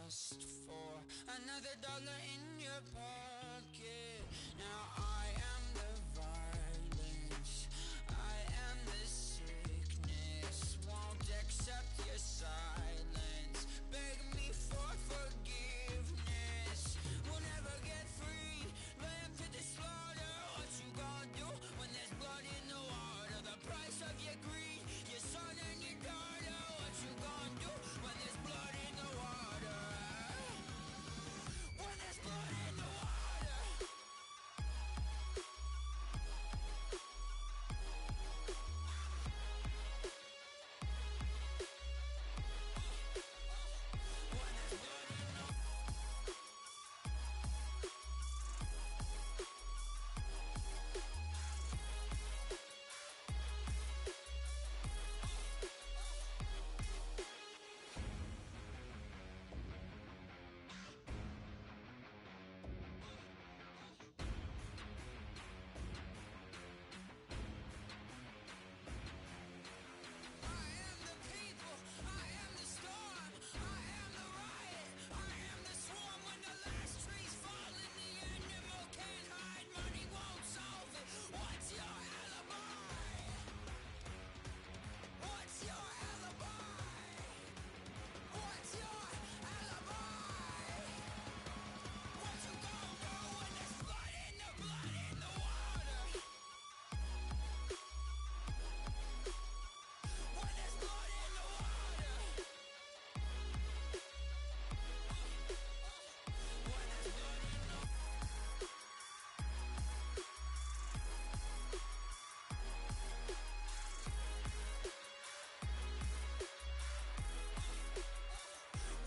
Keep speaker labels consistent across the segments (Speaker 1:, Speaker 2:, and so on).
Speaker 1: lust for another dollar in your pocket. Now I am the violence, I am the sickness. Won't accept your silence, beg me for forgiveness. We'll never get free, lamb to the slaughter. What you gonna do when there's blood in the water? The price of your greed, your son and your daughter. What you gonna do when there's blood in the water? When there's blood in the water. When there's blood in the I am the people, I am the storm, I am the riot, I am the swarm. When the last trees fall and the animal can't hide, money won't solve it. What's your alibi? What's your alibi? What's your alibi? What you gonna do when there's blood in the water? When there's blood in the water. When there's blood in the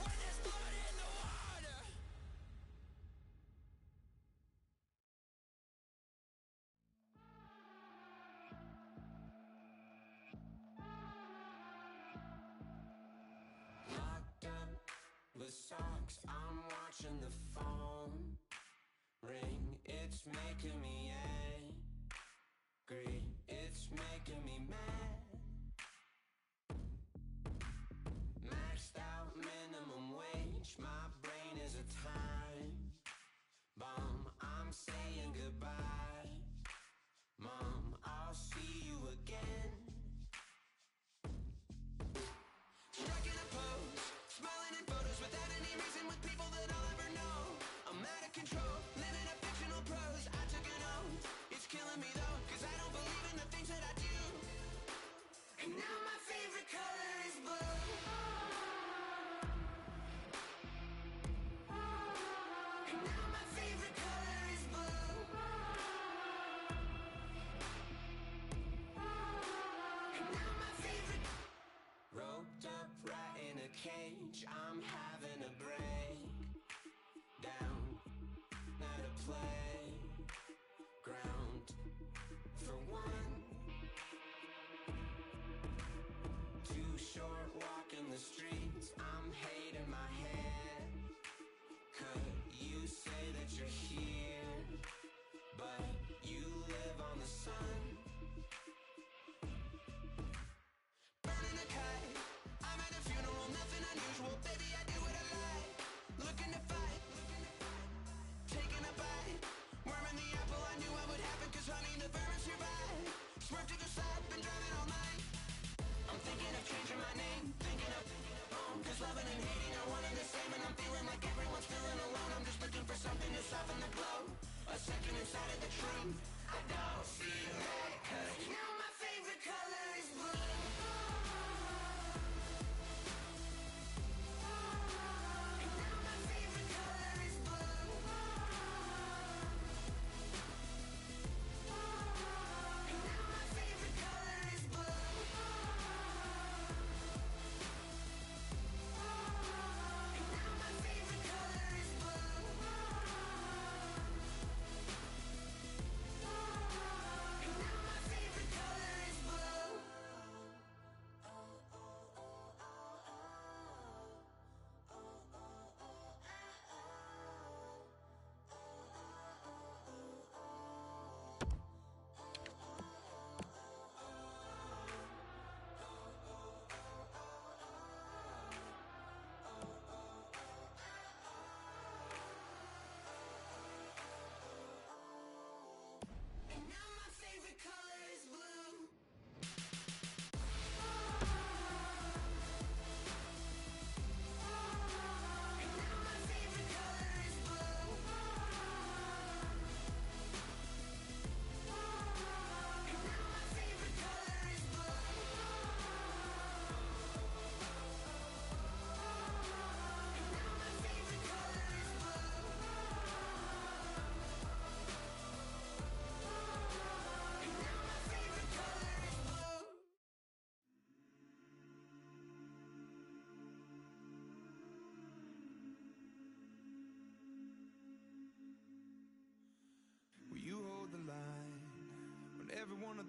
Speaker 1: when there's blood in the water. Locked up with socks, I'm watching the phone ring. It's making me angry, it's making me mad. Maxed out minimum wage, my brain is a time bomb. I'm saying goodbye, Mom, I'll see you again. Striking a pose, smiling in photos without any reason, with people that I'll ever know. I'm out of control, living a fictional prose. I took an oath, it's killing me though, cause I don't believe in the things that I do.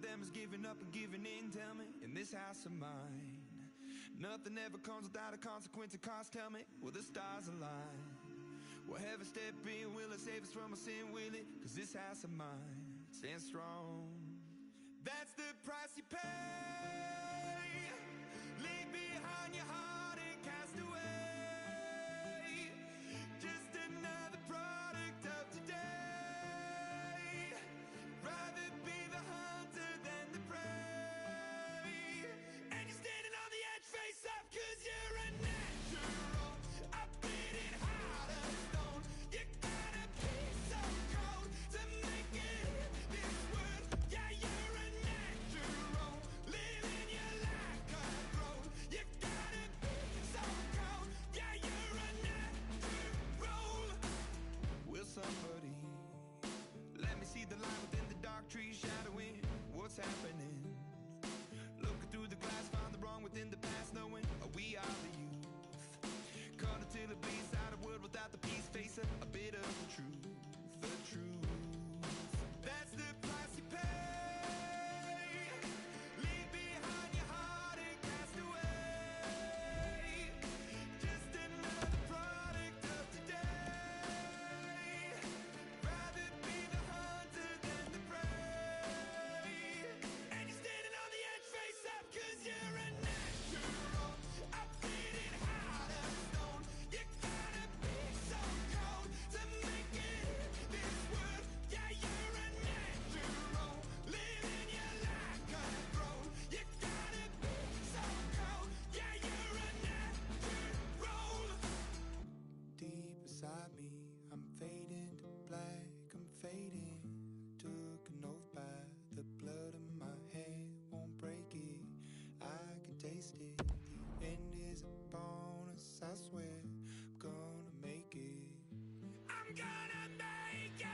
Speaker 1: of them is giving up and giving in. Tell me, in this house of mine, nothing ever comes without a consequence of cost. Tell me, will the stars align? Will heaven step in? Will it save us from our sin? Will it? Cause this house of mine stands strong. That's the price you pay. Leave behind your heart and cast away. Just another product of today. Rather be the hunter than the prey. And you're standing on the edge face up cause you're a natural. I beat it hard as stone. You gotta be so cold to make it in this world. Yeah, you're a natural. Living your life cutthroat. You gotta be so cold. Yeah, you're a natural. Will somebody let me see the light within the dark trees shadowing what's happening? Looking through the glass, found the wrong within the past, knowing we are the youth. Caught until it bleeds out a world without the peace, face a bit of the truth, the truth. That's the price you pay. Leave behind your heart and cast away. Just another product of today. Rather be the hunter than the prey. And you're standing on the edge face up cause you're a natural. I beat it hard as stone. You gotta be so cold to make it in this world. Yeah, you're a natural. Living your life cutthroat. You gotta be so cold. Yeah, you're a natural. Deep inside me, I'm fading to black, I'm fading. Took an oath by the blood in my hand, won't break it. I can taste it. The end is upon us, I swear. I'm gonna make it. I'm gonna make it.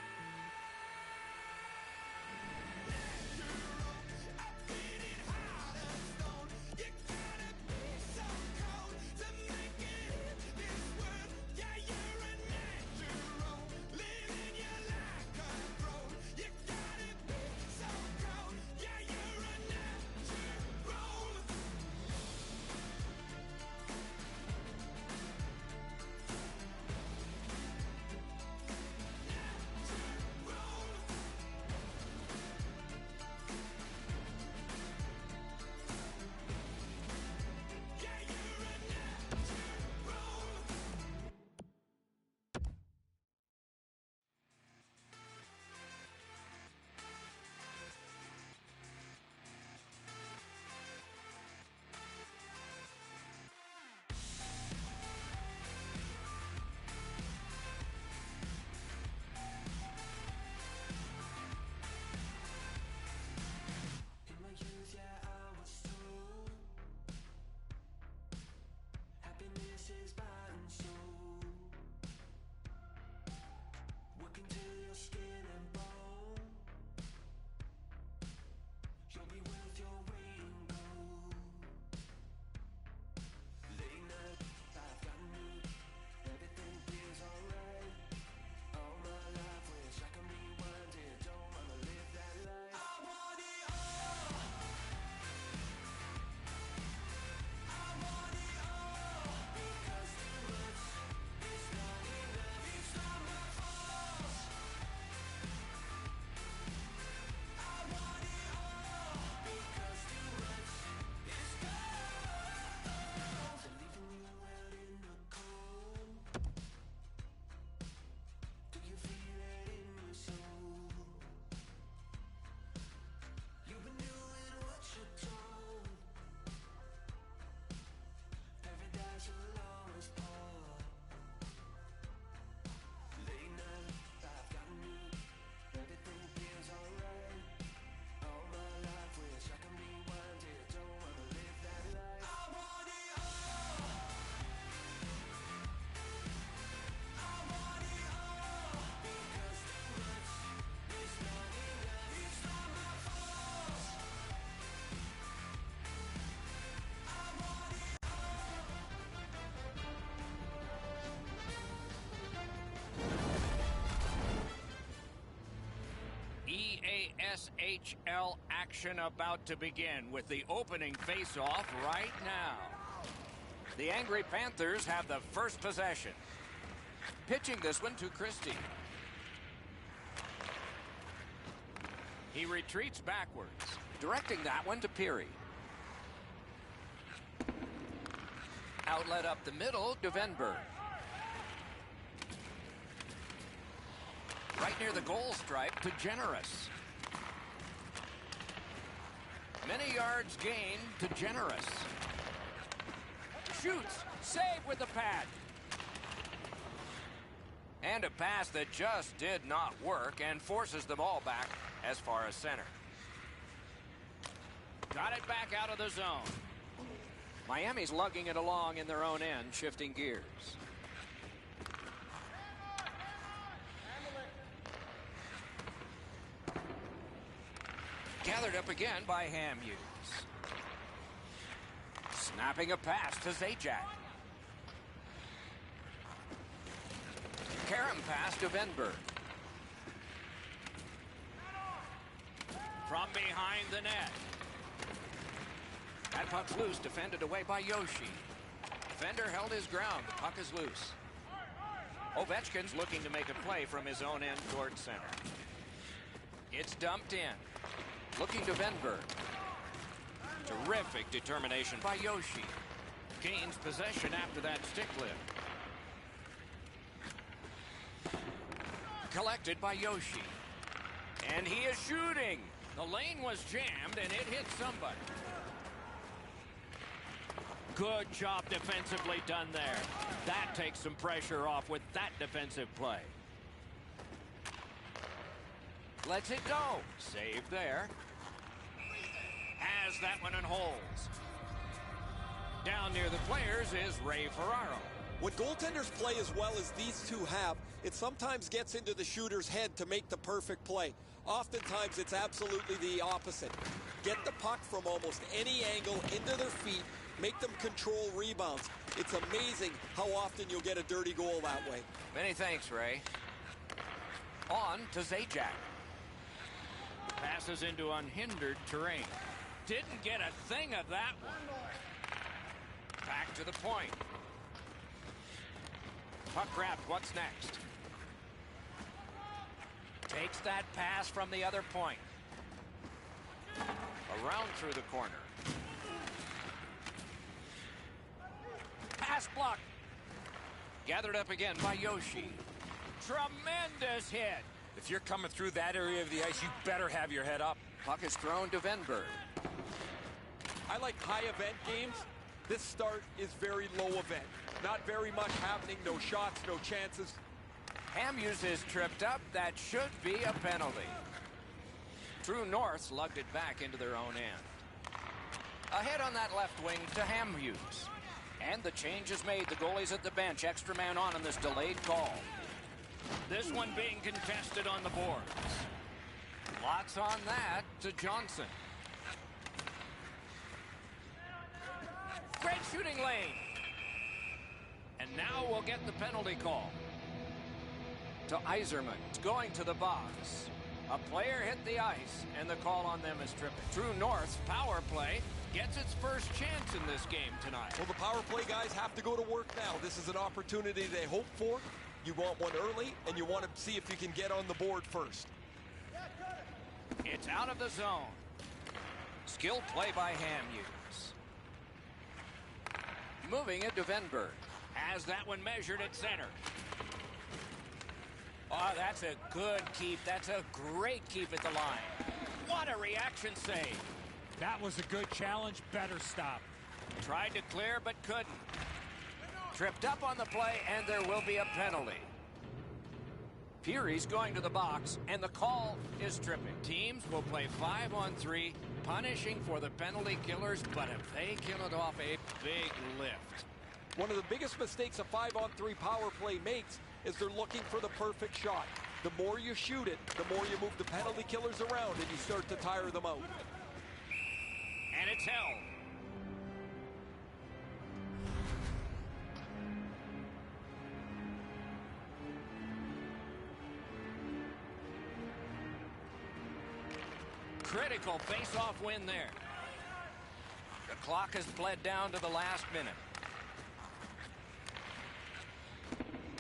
Speaker 1: Natural. I beat it hard as stone. You gotta be so cold to make it in this world. Yeah, you're a natural. Living your life cutthroat. You gotta be so cold. Yeah, you're a natural. Yeah, you're a natural. In my youth, yeah, I was told happiness is bought and sold. Working till your skin and bone. You'll be worth your weight in gold. Late night, I've got new. Everything feels alright. All my life, wish I can rewind it. Don't wanna live that life. I want it all. I want it all. Because too much is not enough. It's not my fault. I want it all. Because too much is gone. So leaving you out in the cold. Do you feel it in your soul? You've been doing what you're told. Paradise will always pour. Late night, I've got new. Everything feels alright. All my life, wish I can rewind it. Don't wanna live that life. I want it all. I want it all. Because too much is not enough. It's not my fault. I want it all.
Speaker 2: EASHL action about to begin with the opening face-off right now. The angry Panthers have the first possession. Pitching this one to Christie. He retreats backwards, directing that one to Peary. Outlet up the middle to Venberg. Right near the goal stripe to Generous. Many yards gained to Generous. Shoots. Save with the pad. And a pass that just did not work and forces the ball back as far as center. Got it back out of the zone. Miami's lugging it along in their own end, shifting gears. Gathered up again by Hamhuis. Snapping a pass to Zajac. Karam pass to Venberg. From behind the net. That puck's loose, defended away by Yoshi. Defender held his ground. The puck is loose. Ovechkin's looking to make a play from his own end towards center. It's dumped in. Looking to Venberg. Terrific determination by Yoshi. Gains possession after that stick lift. Collected by Yoshi. And he is shooting. The lane was jammed and it hit somebody. Good job defensively done there. That takes some pressure off with that defensive play. Lets it go. Save there. Has that one and holds. Down near the players is Ray Ferraro.
Speaker 3: When goaltenders play as well as these two have, it sometimes gets into the shooter's head to make the perfect play. Oftentimes, it's absolutely the opposite. Get the puck from almost any angle into their feet, make them control rebounds. It's amazing how often you'll get a dirty goal that way.
Speaker 2: Many thanks, Ray. On to Zajac. Passes into unhindered terrain. Didn't get a thing of that one. Back to the point. Puck grabbed. What's next? Takes that pass from the other point. Around through the corner. Pass block. Gathered up again by Yoshi. Tremendous hit.
Speaker 4: If you're coming through that area of the ice, you better have your head up.
Speaker 2: Puck is thrown to Venberg.
Speaker 3: I like high event games. This start is very low event. Not very much happening, no shots, no chances.
Speaker 2: Hamhuis is tripped up. That should be a penalty. True North lugged it back into their own end. Ahead on that left wing to Hamhuis. And the change is made. The goalie's at the bench. Extra man on this delayed call. This one being contested on the boards. Lots on that to Johnson. Great shooting lane. And now we'll get the penalty call. To Yzerman. It's going to the box. A player hit the ice, and the call on them is tripping. True North's power play gets its first chance in this game tonight.
Speaker 3: Well, the power play guys have to go to work now. This is an opportunity they hope for. You want one early, and you want to see if you can get on the board first.
Speaker 2: It's out of the zone. Skilled play by Hamhuis. Moving it to Venberg. Has that one measured at center. Oh, that's a good keep. That's a great keep at the line. What a reaction save.
Speaker 5: That was a good challenge. Better stop.
Speaker 2: Tried to clear, but couldn't. Tripped up on the play, and there will be a penalty. Peary's going to the box, and the call is tripping. Teams will play 5-on-3, punishing for the penalty killers, but if they kill it off, a big lift.
Speaker 3: One of the biggest mistakes a 5-on-3 power play makes is they're looking for the perfect shot. The more you shoot it, the more you move the penalty killers around, and you start to tire them out.
Speaker 2: And it's held. Critical face-off win there. The clock has bled down to the last minute.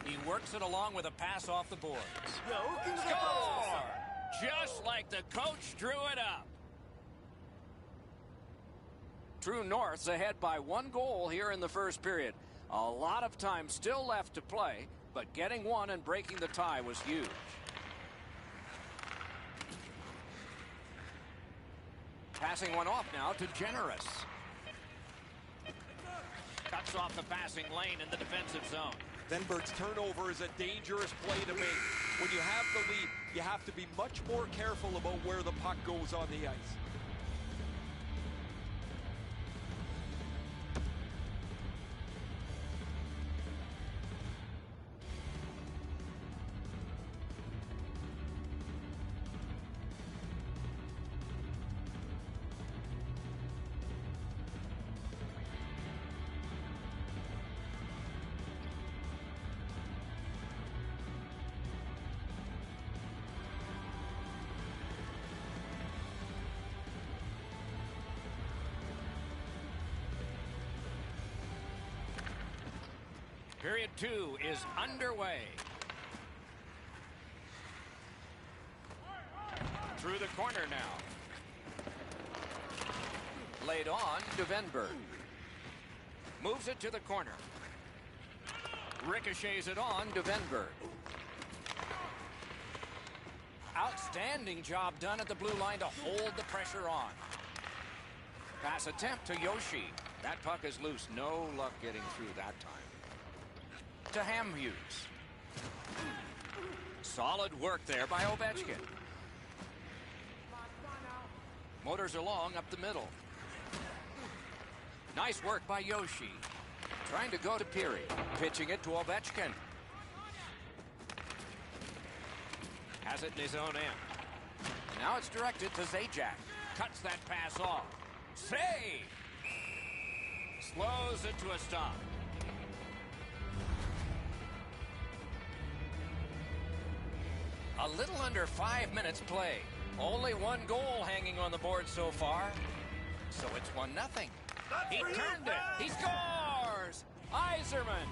Speaker 2: He works it along with a pass off the boards. Score! Just like the coach drew it up. True North's ahead by 1 goal here in the first period. A lot of time still left to play, but getting one and breaking the tie was huge. Passing one off now to Generous. Cuts off the passing lane in the defensive zone.
Speaker 3: Venberg's turnover is a dangerous play to make. When you have the lead, you have to be much more careful about where the puck goes on the ice.
Speaker 2: Period 2 is underway. Through the corner now. Laid on to Venberg. Moves it to the corner. Ricochets it on to Venberg. Outstanding job done at the blue line to hold the pressure on. Pass attempt to Yoshi. That puck is loose. No luck getting through that time. To Hamhughes. Solid work there by Ovechkin. Motors along up the middle. Nice work by Yoshi. Trying to go to Peary. Pitching it to Ovechkin. Has it in his own end. Now it's directed to Zajac. Cuts that pass off. Save! Slows it to a stop. A little under 5 minutes play. Only 1 goal hanging on the board so far. So it's 1-0. He turned it. He scores! Yzerman.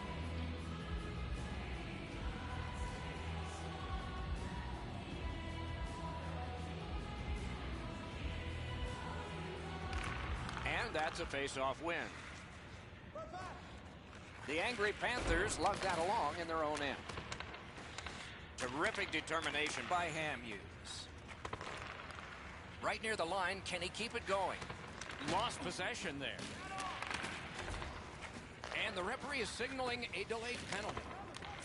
Speaker 2: And that's a face-off win. The angry Panthers lug that along in their own end. Terrific determination by Hamhughes. Right near the line, can he keep it going? Lost possession there. And the referee is signaling a delayed penalty.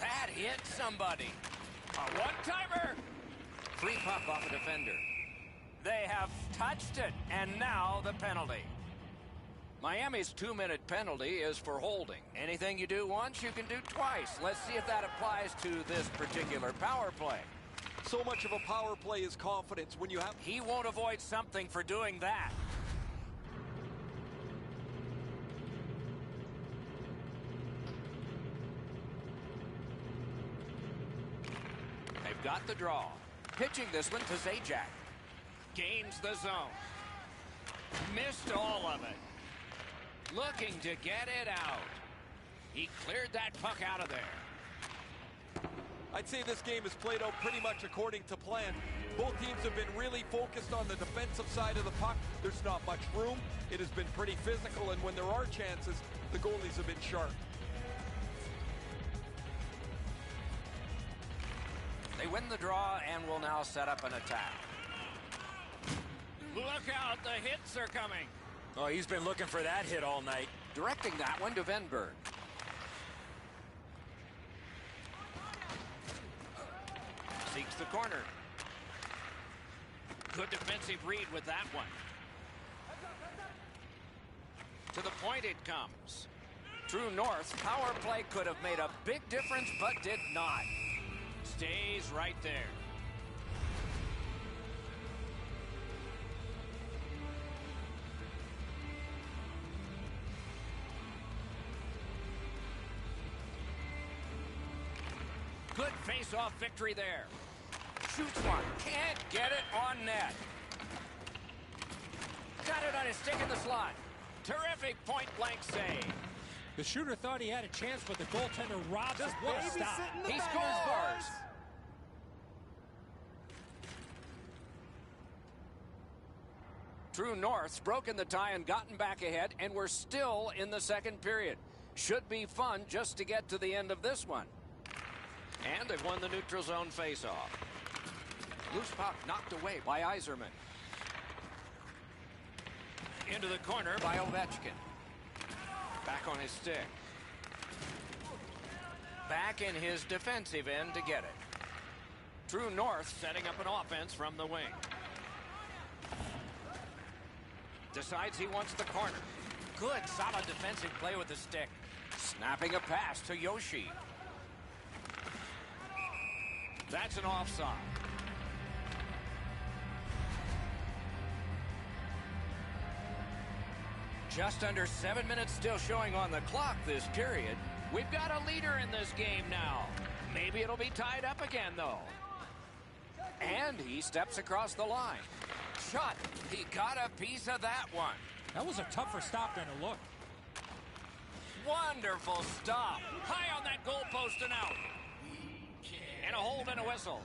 Speaker 2: That hit somebody. A one-timer. Free puck off a defender. They have touched it, and now the penalty. Miami's 2-minute penalty is for holding. Anything you do once, you can do twice. Let's see if that applies to this particular power play.
Speaker 3: So much of a power play is confidence. When you have...
Speaker 2: He won't avoid something for doing that. They've got the draw. Pitching this one to Zajac. Gains the zone. Missed all of it. Looking to get it out. He cleared that puck out of there.
Speaker 3: I'd say this game is played out pretty much according to plan. Both teams have been really focused on the defensive side of the puck. There's not much room. It has been pretty physical, and when there are chances, the goalies have been sharp.
Speaker 2: They win the draw and will now set up an attack. Look out, the hits are coming.
Speaker 4: Oh, he's been looking for that hit all night.
Speaker 2: Directing that one to Venberg. Seeks the corner. Good defensive read with that one. To the point it comes. True North's power play could have made a big difference, but did not. Stays right there. Good face-off victory there. Shoots one. Can't get it on net. got it on his stick in the slot. Terrific point-blank save.
Speaker 5: The shooter thought he had a chance, but the goaltender robbed him. What a stop.
Speaker 2: He scores! True North's broken the tie and gotten back ahead, and we're still in the second period. Should be fun just to get to the end of this one. And they've won the neutral zone faceoff. Loose puck knocked away by Yzerman. Into the corner by Ovechkin. Back on his stick. Back in his defensive end to get it. True North setting up an offense from the wing. Decides he wants the corner. Good, solid defensive play with the stick. Snapping a pass to Yoshi. That's an offside. Just under 7 minutes still showing on the clock this period. We've got a leader in this game now. Maybe it'll be tied up again, though. And he steps across the line. Shot. He got a piece of that one.
Speaker 5: That was a tougher stop than it looked.
Speaker 2: Wonderful stop. High on that goalpost and out. And a hold and a whistle.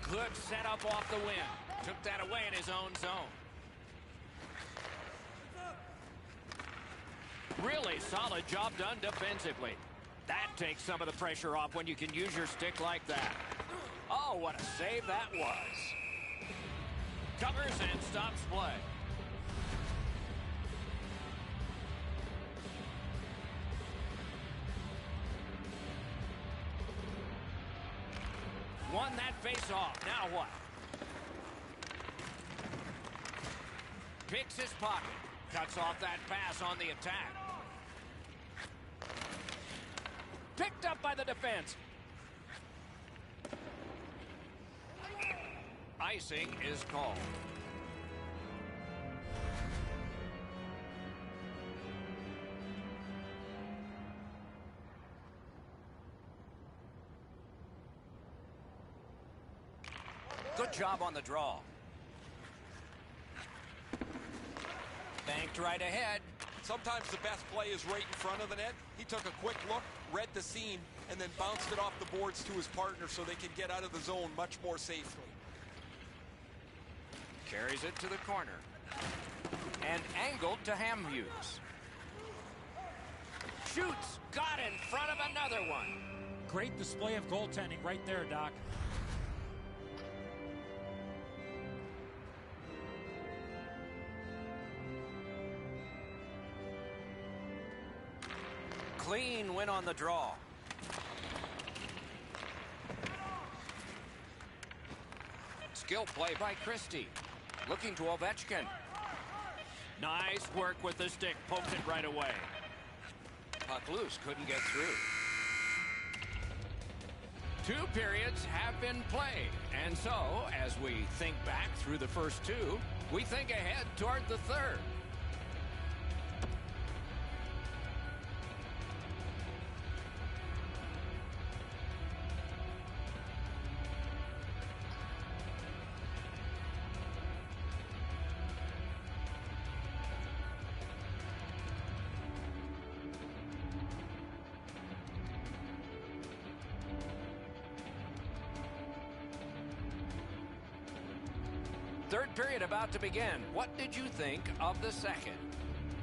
Speaker 2: Good setup off the win. Took that away in his own zone. Really solid job done defensively. That takes some of the pressure off when you can use your stick like that. Oh, what a save that was. Covers and stops play. Won that face-off. Now what? Picks his pocket. Cuts off that pass on the attack. Picked up by the defense. Icing is called. Good job on the draw. Banked right ahead.
Speaker 3: Sometimes the best play is right in front of the net. He took a quick look, read the scene, and then bounced it off the boards to his partner so they can get out of the zone much more safely.
Speaker 2: Carries it to the corner. And angled to Hamhuis. Shoots. Got in front of another one.
Speaker 5: Great display of goaltending right there, Doc.
Speaker 2: Clean win on the draw. Skill play by Christie. Looking to Ovechkin. Nice work with the stick. Pokes it right away. Puck loose. Couldn't get through. 2 periods have been played. And so, as we think back through the first 2, we think ahead toward the third. Third period about to begin. What did you think of the second?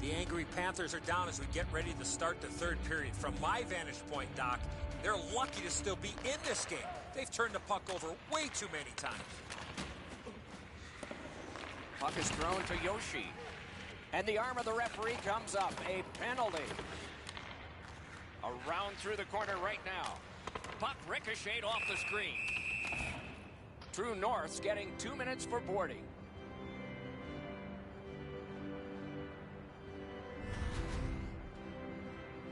Speaker 4: The angry Panthers are down as we get ready to start the third period. From my vantage point, Doc, they're lucky to still be in this game. They've turned the puck over way too many times.
Speaker 2: Puck is thrown to Yoshi. And the arm of the referee comes up. A penalty. Around through the corner right now. Puck ricocheted off the screen. True North's getting 2 minutes for boarding.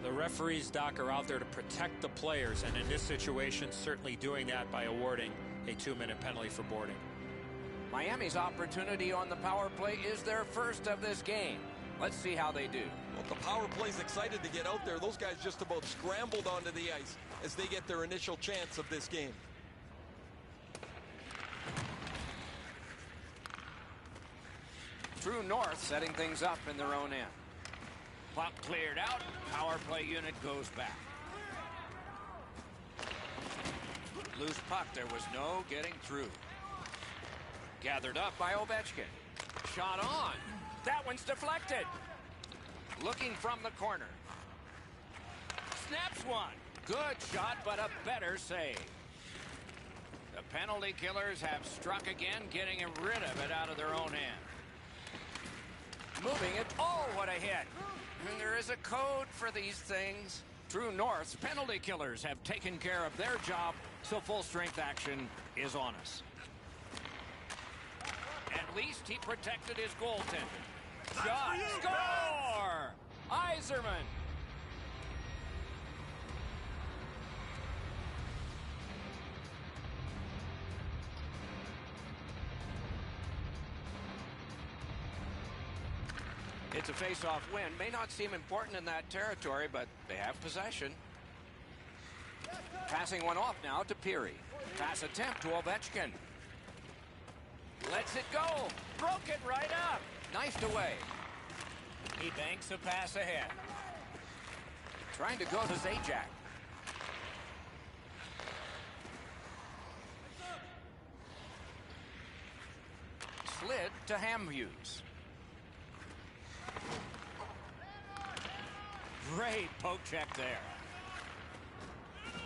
Speaker 5: The referees, Doc, are out there to protect the players, and in this situation, certainly doing that by awarding a 2-minute penalty for boarding.
Speaker 2: Miami's opportunity on the power play is their first of this game. Let's see how they do.
Speaker 3: Well, the power play's excited to get out there. Those guys just about scrambled onto the ice as they get their initial chance of this game.
Speaker 2: True North setting things up in their own end. Puck cleared out. Power play unit goes back. Loose puck. There was no getting through. Gathered up by Ovechkin. Shot on. That one's deflected. Looking from the corner. Snaps one. Good shot, but a better save. The penalty killers have struck again, getting rid of it out of their own end. Moving it. Oh, what a hit. And there is a code for these things. True North's penalty killers have taken care of their job, so full strength action is on us. At least he protected his goaltender. Shot. Score! Yzerman. It's a face-off win. May not seem important in that territory, but they have possession. Passing one off now to Peary. Pass attempt to Ovechkin. Lets it go. Broke it right up. Knifed away. He banks a pass ahead. Trying to go to Zajac. Slid to Hamhughes. Great poke check there.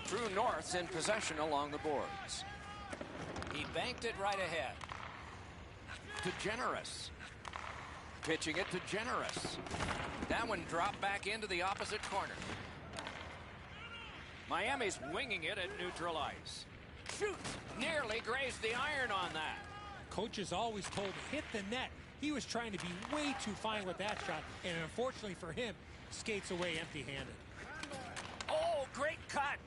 Speaker 2: True North's in possession along the boards. He banked it right ahead. To Generous. Pitching it to Generous. That one dropped back into the opposite corner. Miami's winging it at neutral ice. Shoot! Nearly grazed the iron on that.
Speaker 4: Coach is always told, hit the net. He was trying to be way too fine with that shot, and unfortunately for him, skates away empty-handed.
Speaker 2: Oh, great cut.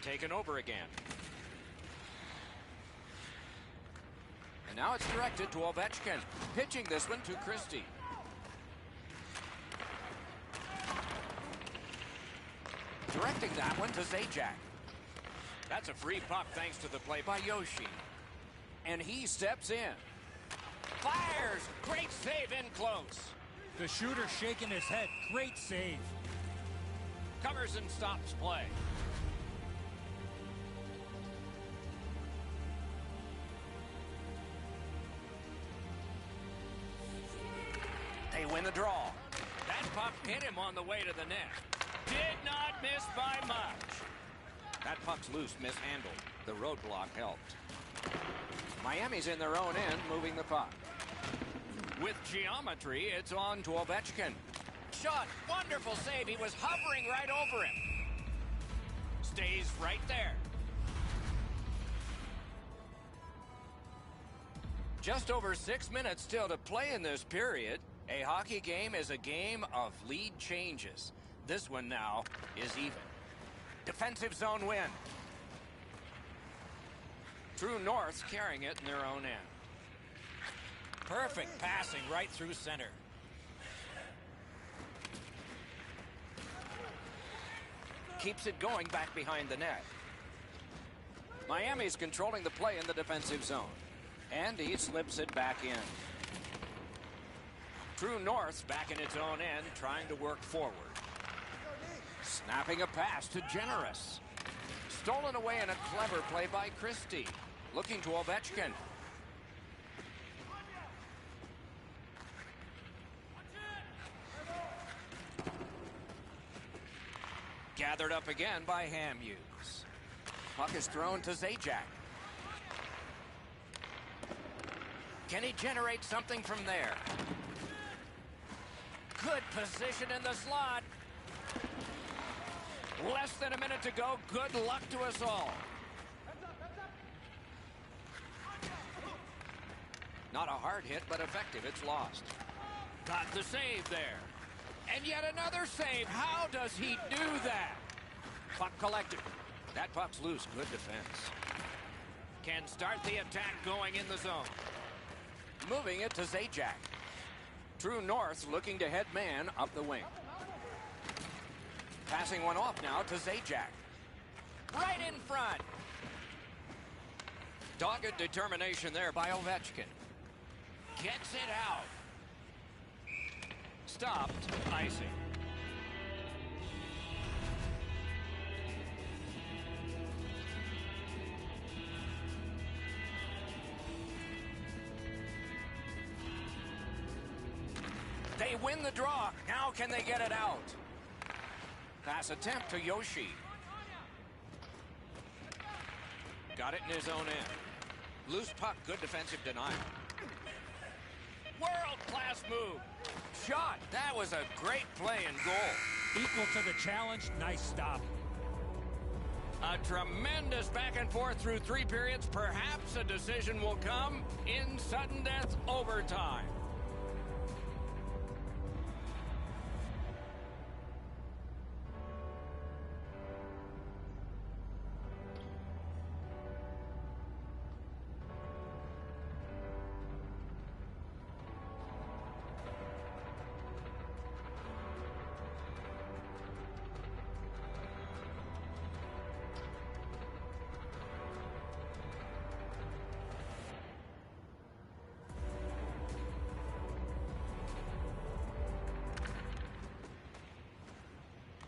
Speaker 2: Taken over again. And now it's directed to Ovechkin. Pitching this one to Christie. Directing that one to Zajac. That's a free puck thanks to the play by Yoshi. And he steps in. Fires! Great save in close.
Speaker 4: The shooter shaking his head. Great save.
Speaker 2: Covers and stops play. They win the draw. That puck hit him on the way to the net. Did not miss by much. That puck's loose, mishandled. The roadblock helped. Miami's in their own end, moving the puck. With geometry, it's on to Ovechkin. Shot, wonderful save. He was hovering right over him. Stays right there. Just over 6 minutes still to play in this period. A hockey game is a game of lead changes. This one now is even. Defensive zone win. True North's carrying it in their own end. Perfect passing right through center. Keeps it going back behind the net. Miami's controlling the play in the defensive zone. And he slips it back in. True North's back in its own end, trying to work forward. Snapping a pass to Generous. Stolen away in a clever play by Christie. Looking to Ovechkin. Gathered up again by Hamhughes. Puck is thrown to Zajac. Can he generate something from there? Good position in the slot. Less than a minute to go. Good luck to us all. Not a hard hit, but effective. It's lost. Got the save there. And yet another save. How does he do that? Puck collected. That puck's loose. Good defense. Can start the attack going in the zone. moving it to Zajac. True North looking to head man up the wing. Passing one off now to Zajac. Right in front. Dogged determination there by Ovechkin. Gets it out. Stopped. Icing. They win the draw. Now can they get it out? Pass attempt to Yoshi. Got it in his own end. Loose puck, good defensive denial. World-class move. Shot. That was a great play and goal.
Speaker 4: Equal to the challenge. Nice stop.
Speaker 2: A tremendous back and forth through 3 periods. Perhaps a decision will come in sudden death overtime.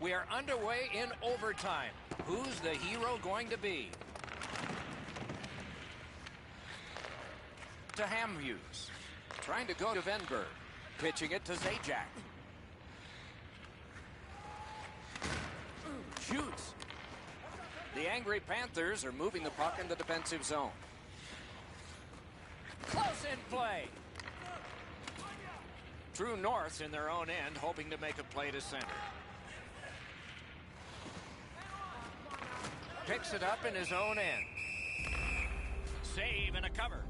Speaker 2: We are underway in overtime. Who's the hero going to be? To Hamhuis. Trying to go to Venberg. Pitching it to Zajac. Shoots. The angry Panthers are moving the puck in the defensive zone. Close in play. True North's in their own end, hoping to make a play to center. Picks it up in his own end. Save and a cover.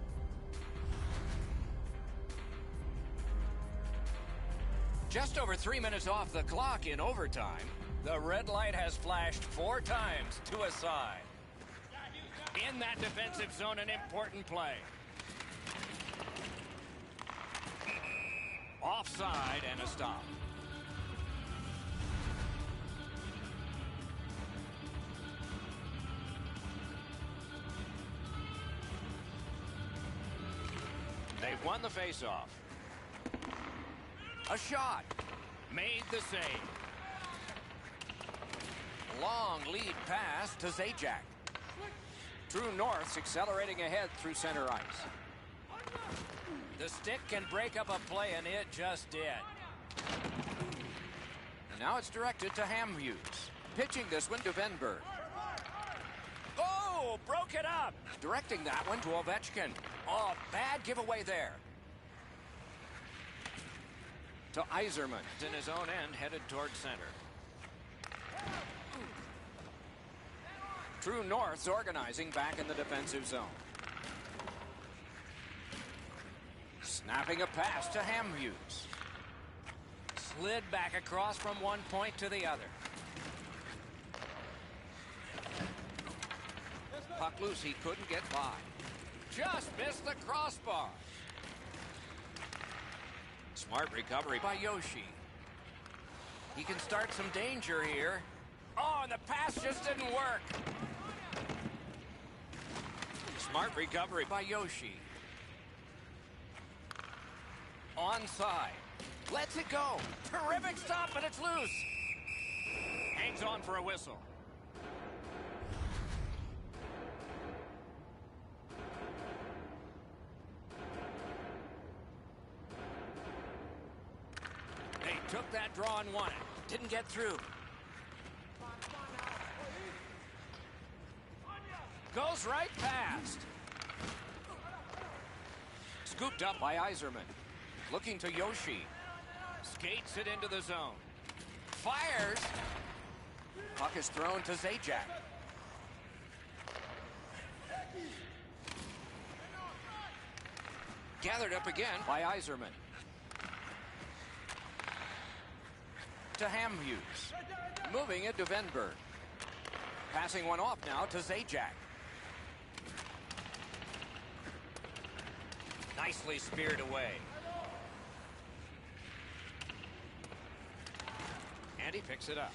Speaker 2: Just over 3 minutes off the clock in overtime. The red light has flashed 4 times to a side. In that defensive zone, an important play. Offside and a stop. They've won the faceoff. A shot. Made the save. Long lead pass to Zajac. True North's accelerating ahead through center ice. The stick can break up a play, and it just did. And now it's directed to Hamhuis. Pitching this one to Venberg. Oh, broke it up. Directing that one to Ovechkin. Oh, bad giveaway there. To Yzerman. In his own end, headed toward center. True North's organizing back in the defensive zone. Snapping a pass to Hamhuis. Slid back across from one point to the other. Puck loose, he couldn't get by. Just missed the crossbar. Smart recovery by Yoshi. He can start some danger here. Oh, and the pass just didn't work. Smart recovery by Yoshi. Onside. Lets it go. Terrific stop, but it's loose. Hangs on for a whistle. They took that draw and won it. Didn't get through. Goes right past. Scooped up by Yzerman. Looking to Yoshi. Skates it into the zone. Fires. Puck is thrown to Zajac. Gathered up again by Yzerman. To Hamhuis. Moving it to Venberg. Passing one off now to Zajac. Nicely speared away. And he picks it up.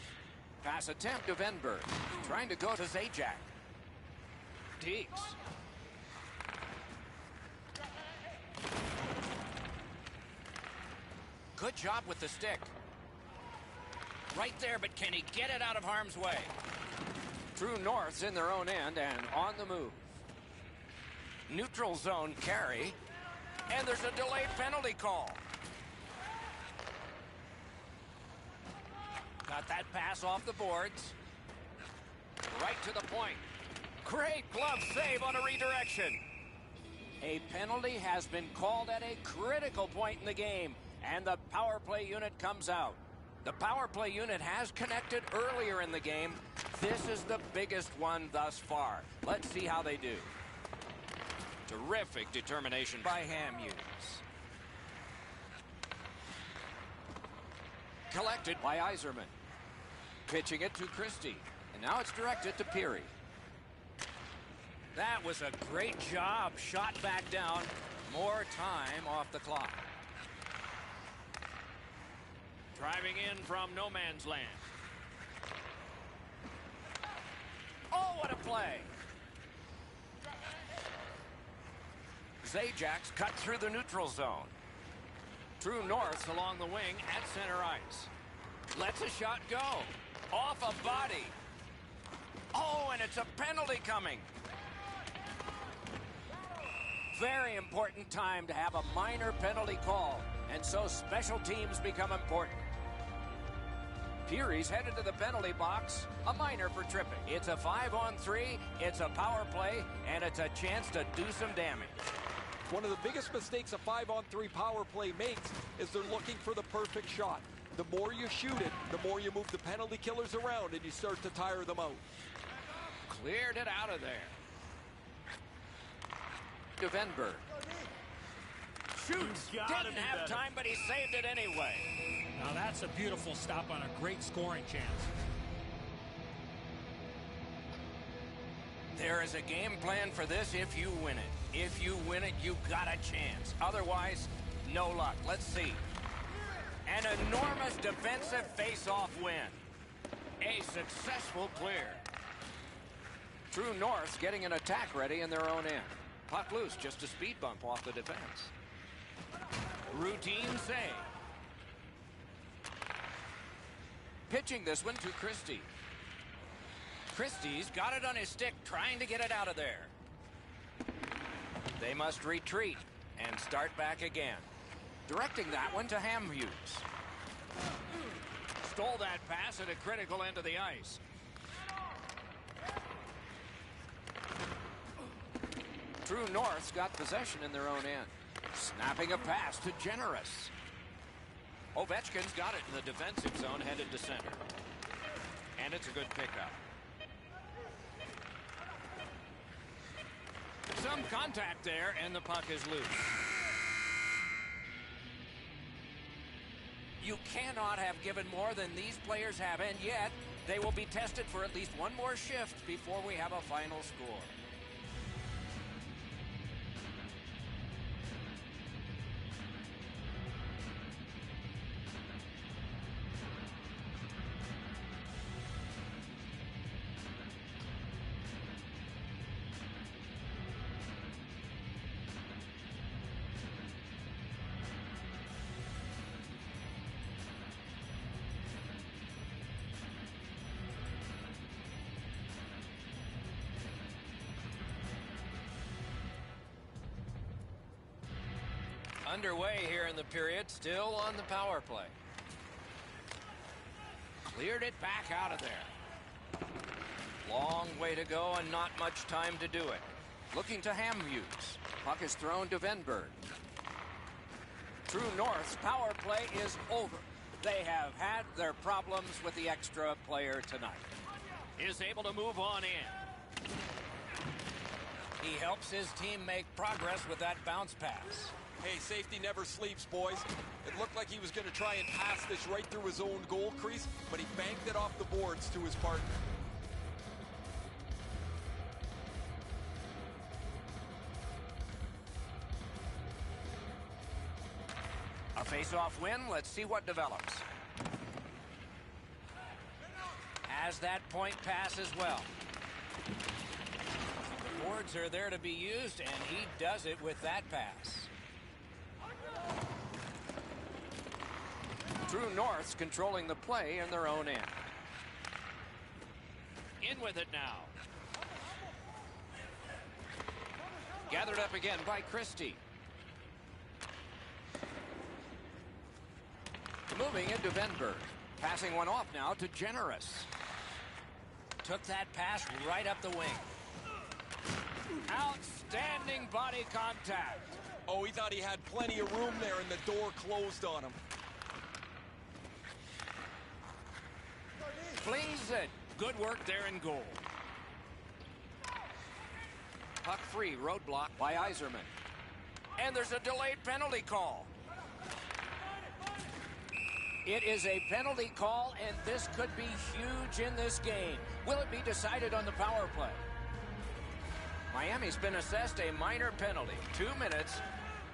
Speaker 2: Pass attempt to Venberg. Trying to go to Zajac. Deeks. Good job with the stick. Right there, but can he get it out of harm's way? True North's in their own end and on the move. Neutral zone carry. And there's a delayed penalty call. Got that pass off the boards. Right to the point. Great glove save on a redirection. A penalty has been called at a critical point in the game, and the power play unit comes out. The power play unit has connected earlier in the game. This is the biggest one thus far. Let's see how they do. Terrific determination by Hamhuis. Collected by Iserman. Pitching it to Christie. And now it's directed to Peary. That was a great job. Shot back down. More time off the clock. Driving in from no man's land. Oh, what a play. Zajac's cut through the neutral zone. True North's along the wing at center ice. Lets a shot go. Off a body. Oh, and it's a penalty coming. Very important time to have a minor penalty call, and so special teams become important. Peary's headed to the penalty box, a minor for tripping. It's a 5-on-3, it's a power play, and it's a chance to do some damage.
Speaker 3: One of the biggest mistakes a 5-on-3 power play makes is they're looking for the perfect shot. The more you shoot it, the more you move the penalty killers around and you start to tire them out.
Speaker 2: Cleared it out of there. To Venberg. Shoots. Didn't have time, but he saved it anyway.
Speaker 5: Now that's a beautiful stop on a great scoring chance.
Speaker 2: There is a game plan for this if you win it. If you win it, you got a chance. Otherwise, no luck. Let's see. An enormous defensive face-off win. A successful clear. True North's getting an attack ready in their own end. Puck loose, just a speed bump off the defense. Routine save. Pitching this one to Christie. Christie's got it on his stick, trying to get it out of there. They must retreat and start back again. Directing that one to Hamhuis. Stole that pass at a critical end of the ice. True North's got possession in their own end. Snapping a pass to Generous. Ovechkin's got it in the defensive zone, headed to center. And it's a good pickup. Some contact there, and the puck is loose. You cannot have given more than these players have, and yet they will be tested for at least one more shift before we have a final score. Underway here in the period, still on the power play. Cleared it back out of there. Long way to go and not much time to do it. Looking to Hamhuis. Puck is thrown to Venberg. True North's power play is over. They have had their problems with the extra player tonight. Is able to move on in. He helps his team make progress with that bounce pass.
Speaker 3: Hey, safety never sleeps, boys. It looked like he was going to try and pass this right through his own goal crease, but he banked it off the boards to his partner.
Speaker 2: face-off win. Let's see what develops. Has that point pass as well. The boards are there to be used, and he does it with that pass. True North's controlling the play in their own end. In with it now. Gathered up again by Christie. Moving into Venberg. Passing one off now to Generous. Took that pass right up the wing. Outstanding body contact.
Speaker 3: Oh, he thought he had plenty of room there and the door closed on him.
Speaker 2: Flings it. Good work there in goal. Puck free, roadblock by Yzerman. And there's a delayed penalty call. It is a penalty call, and this could be huge in this game. Will it be decided on the power play? Miami's been assessed a minor penalty. 2 minutes,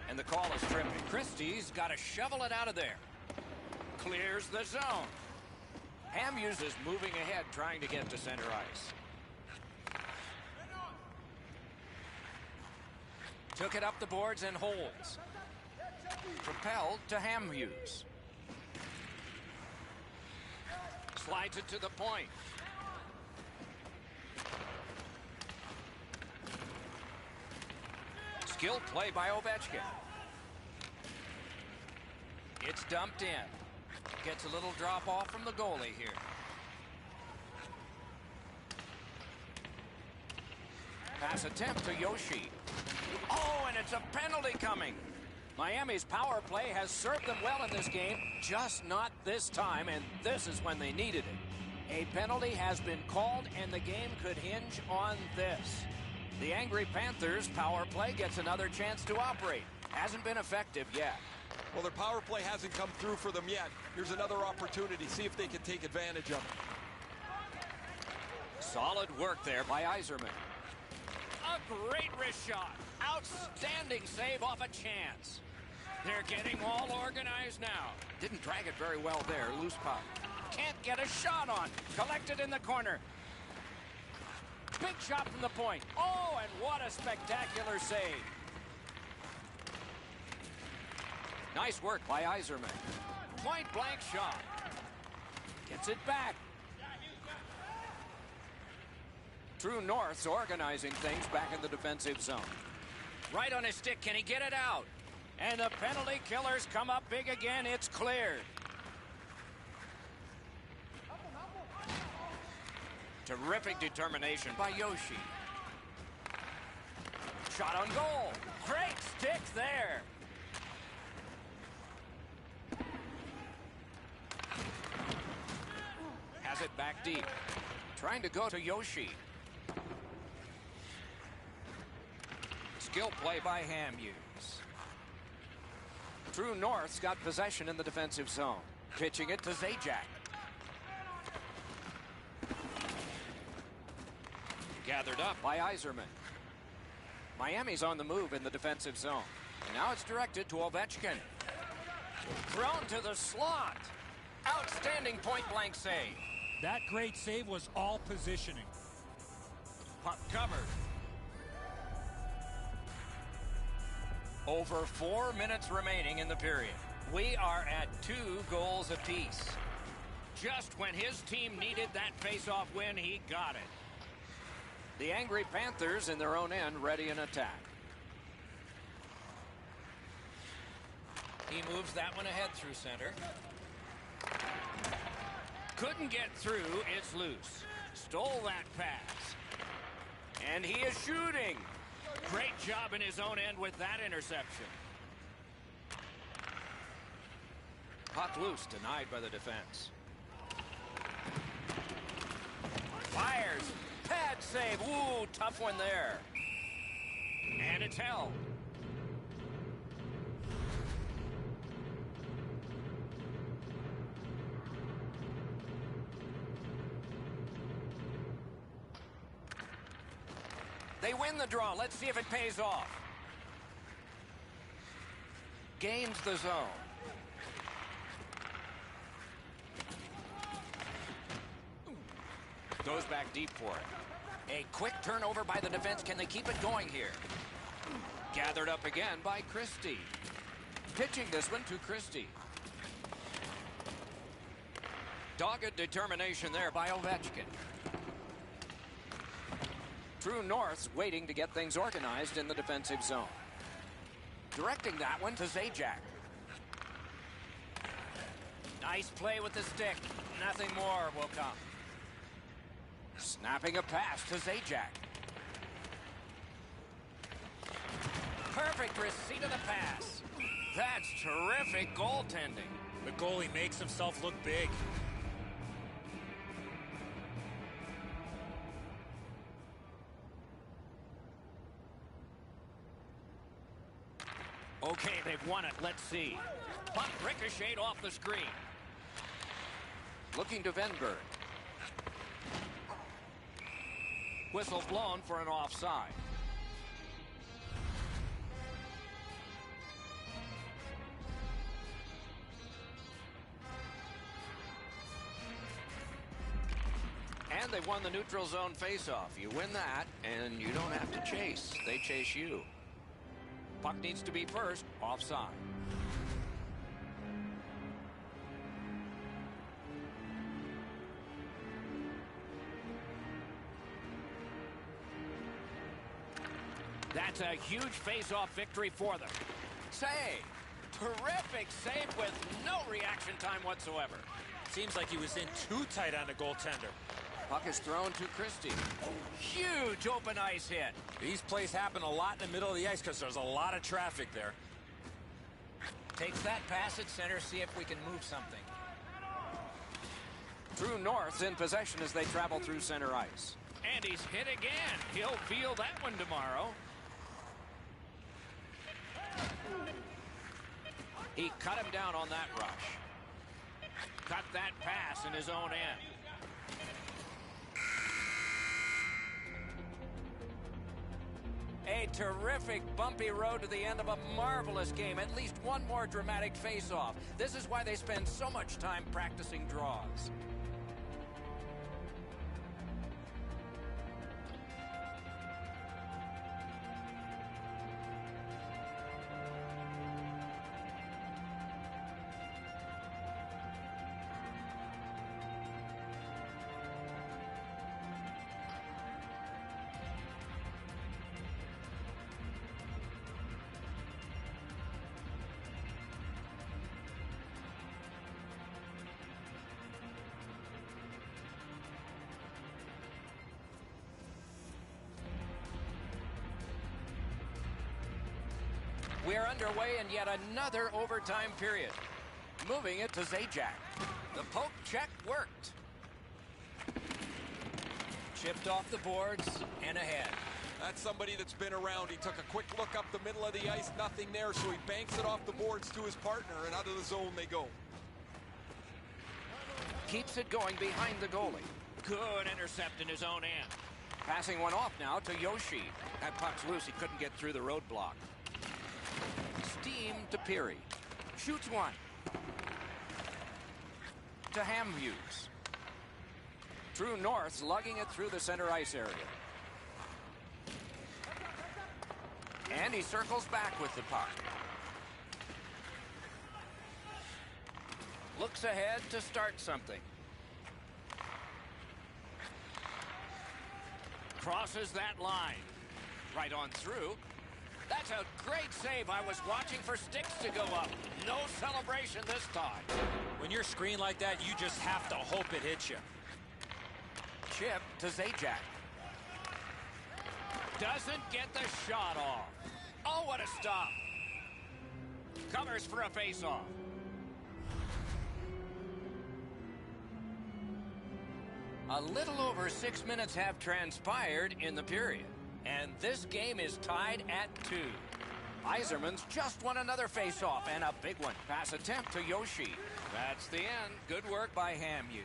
Speaker 2: and the call is tripping. Christie's got to shovel it out of there. Clears the zone. Hamhuis is moving ahead, trying to get to center ice. Took it up the boards and holds. Propelled to Hamhuis. Slides it to the point. Skilled play by Ovechkin. It's dumped in. Gets a little drop off from the goalie here. Pass attempt to Yoshi. Oh, and it's a penalty coming. Miami's power play has served them well in this game, just not this time, and this is when they needed it. A penalty has been called, and the game could hinge on this. The angry Panthers' power play gets another chance to operate. Hasn't been effective yet.
Speaker 3: Well, their power play hasn't come through for them yet. Here's another opportunity. See if they can take advantage of it.
Speaker 2: Solid work there by Yzerman. A great wrist shot. Outstanding save off a chance. They're getting all organized now. Didn't drag it very well there. Loose puck. Can't get a shot on. Collected in the corner. Big shot from the point. Oh, and what a spectacular save. Nice work by Yzerman. Point blank shot. Gets it back. True North's organizing things back in the defensive zone. Right on his stick. Can he get it out? And the penalty killers come up big again. It's cleared. Terrific determination by Yoshi. Shot on goal. Great stick there. Has it back deep. Trying to go to Yoshi. Skill play by Hamhuis. True North's got possession in the defensive zone. Pitching it to Zajac. Gathered up by Yzerman. Miami's on the move in the defensive zone. And now it's directed to Ovechkin. Thrown to the slot. Outstanding point-blank save.
Speaker 4: That great save was all positioning.
Speaker 2: Puck covered. Over 4 minutes remaining in the period. We are at 2 goals apiece. Just when his team needed that face-off win, he got it. The angry Panthers in their own end ready in attack. He moves that one ahead through center. Couldn't get through. It's loose. Stole that pass. And he is shooting. Great job in his own end with that interception. Puck loose, denied by the defense. Fires. Pad save. Ooh, tough one there. And it's held. They win the draw. Let's see if it pays off. Gains the zone. goes back deep for it. A quick turnover by the defense. Can they keep it going here? Gathered up again by Christie. Pitching this one to Christie. Dogged determination there by Ovechkin. True North's waiting to get things organized in the defensive zone. Directing that one to Zajac. Nice play with the stick. Nothing more will come. Snapping a pass to Zajac. Perfect receipt of the pass. That's terrific goaltending.
Speaker 5: The goalie makes himself look big.
Speaker 2: Okay, they've won it. Let's see. Puck ricocheted off the screen. Looking to Venberg. Whistle blown for an offside. And they won the neutral zone faceoff. You win that, and you don't have to chase. They chase you. Puck needs to be first, offside. That's a huge face-off victory for them. Save! Terrific save with no reaction time whatsoever.
Speaker 5: Seems like he was in too tight on the goaltender.
Speaker 2: Puck is thrown to Christie. Huge open ice hit.
Speaker 4: These plays happen a lot in the middle of the ice because there's a lot of traffic there.
Speaker 2: Takes that pass at center, see if we can move something. True North's in possession as they travel through center ice. And he's hit again. He'll feel that one tomorrow. He cut him down on that rush. Cut that pass in his own end. A terrific bumpy road to the end of a marvelous game. At least one more dramatic face-off. This is why they spend so much time practicing draws. We're underway in yet another overtime period. Moving it to Zajac. The poke check worked. Chipped off the boards and ahead.
Speaker 3: That's somebody that's been around. He took a quick look up the middle of the ice, nothing there, so he banks it off the boards to his partner, and out of the zone they go.
Speaker 2: Keeps it going behind the goalie. Good intercept in his own end. Passing one off now to Yoshi. That puck's loose. He couldn't get through the roadblock. Steam to Peary. Shoots one. To Hamhughes. True North's lugging it through the center ice area. And he circles back with the puck. Looks ahead to start something. Crosses that line. Right on through. That's a great save. I was watching for sticks to go up. No celebration this time.
Speaker 4: When you're screened like that, you just have to hope it hits you.
Speaker 2: Chip to Zajac. Doesn't get the shot off. Oh, what a stop. Covers for a face-off. A little over 6 minutes have transpired in the period. And this game is tied at 2. Yzerman's just won another face-off, and a big one. Pass attempt to Yoshi. That's the end. Good work by Hamhughes.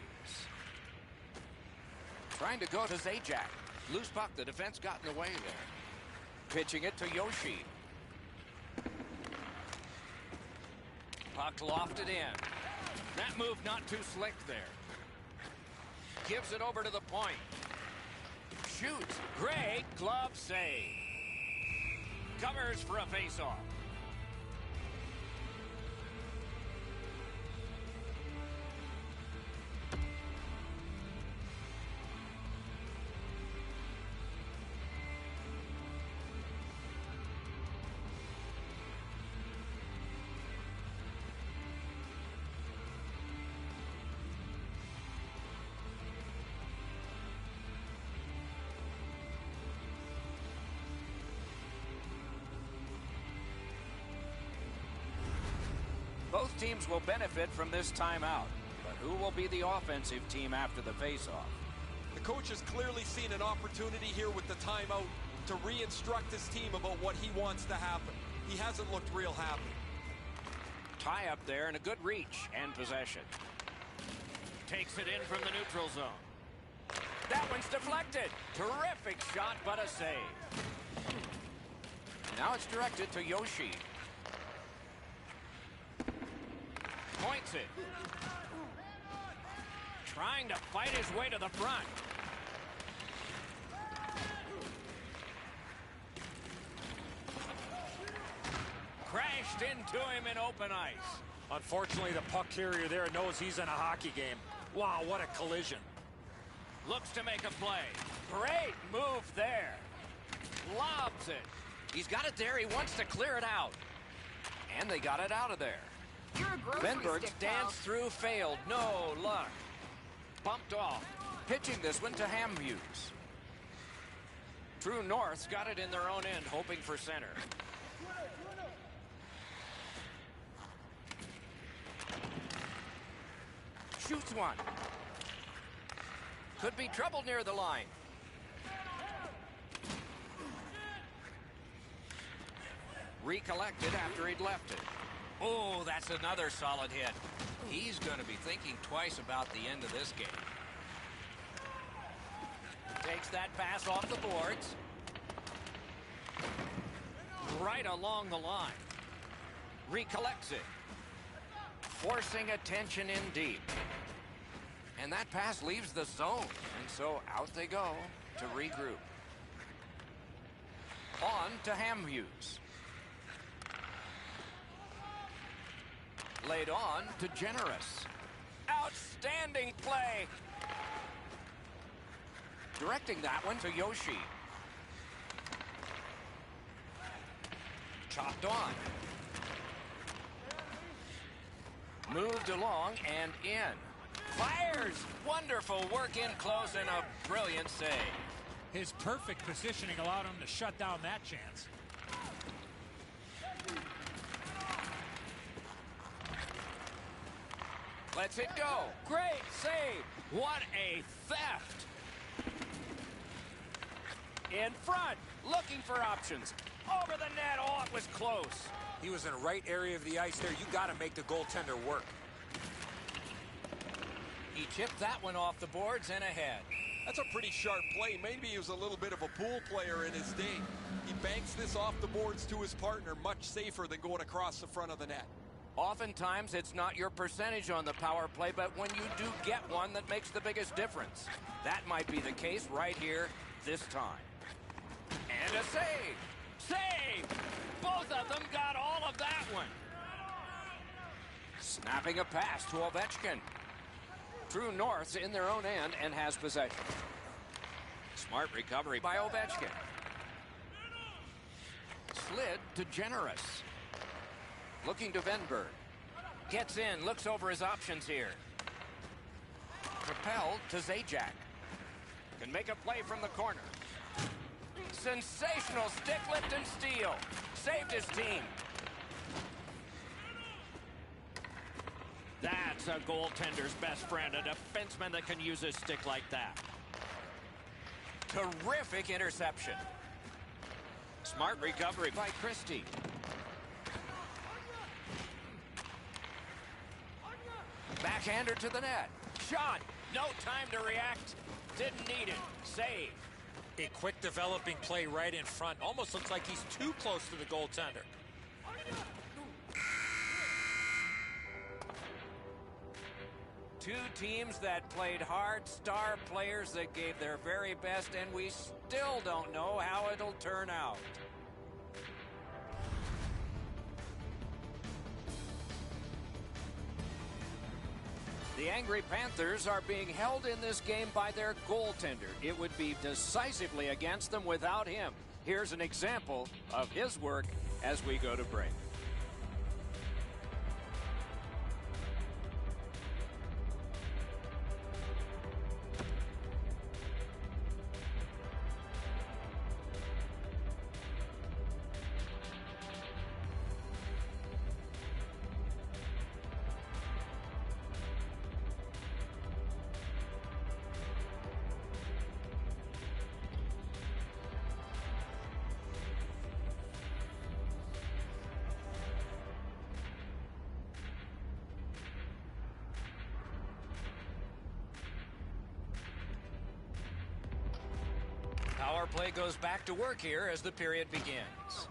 Speaker 2: Trying to go to Zajac. Loose puck. The defense got in the way there. Pitching it to Yoshi. Puck lofted in. That move not too slick there. gives it over to the point. Shoots. Great glove save. Covers for a face-off. Both teams will benefit from this timeout, but who will be the offensive team after the faceoff?
Speaker 3: The coach has clearly seen an opportunity here with the timeout to re-instruct his team about what he wants to happen. He hasn't looked real happy.
Speaker 2: Tie up there and a good reach and possession. Takes it in from the neutral zone. That one's deflected. Terrific shot, but a save. Now it's directed to Yoshi. Points it. Trying to fight his way to the front. Crashed into him in open ice.
Speaker 4: Unfortunately, the puck carrier there knows he's in a hockey game. Wow, what a collision.
Speaker 2: Looks to make a play. Great move there. Lobs it. He's got it there. He wants to clear it out. And they got it out of there. Benberg's dance through failed. No luck. Bumped off. Pitching this one to Hamhughes. True North's got it in their own end, hoping for center. Shoots one. Could be trouble near the line. Recollected after he'd left it. Oh, that's another solid hit. He's going to be thinking twice about the end of this game. Takes that pass off the boards. Right along the line. Recollects it. Forcing attention in deep. And that pass leaves the zone. And so out they go to regroup. On to Hamhughes. Laid on to Generous. Outstanding play. Directing that one to Yoshi. Chopped on. Moved along and in. Fires! Wonderful work in close and a brilliant save.
Speaker 5: His perfect positioning allowed him to shut down that chance.
Speaker 2: Lets it go. Great save. What a theft. In front. Looking for options. Over the net. Oh, it was close.
Speaker 4: He was in the right area of the ice there. You got to make the goaltender work.
Speaker 2: He chipped that one off the boards and ahead.
Speaker 3: That's a pretty sharp play. Maybe he was a little bit of a pool player in his day. He banks this off the boards to his partner, much safer than going across the front of the net.
Speaker 2: Oftentimes, it's not your percentage on the power play, but when you do get one that makes the biggest difference. That might be the case right here this time. And a save. Save! Both of them got all of that one. Snapping a pass to Ovechkin. True North's in their own end and has possession. Smart recovery by Ovechkin. Slid to Generous. Looking to Venberg. Gets in, looks over his options here. Propelled to Zajac. Can make a play from the corner. Sensational stick lift and steal. Saved his team. That's a goaltender's best friend, a defenseman that can use his stick like that. Terrific interception. Smart recovery by Christie. Backhander to the net. Shot. No time to react. Didn't need it. Save.
Speaker 4: A quick developing play right in front. Almost looks like he's too close to the goaltender.
Speaker 2: Two teams that played hard, star players that gave their very best, and we still don't know how it'll turn out. The angry Panthers are being held in this game by their goaltender. It would be decisively against them without him. Here's an example of his work as we go to break. Power play goes back to work here as the period begins.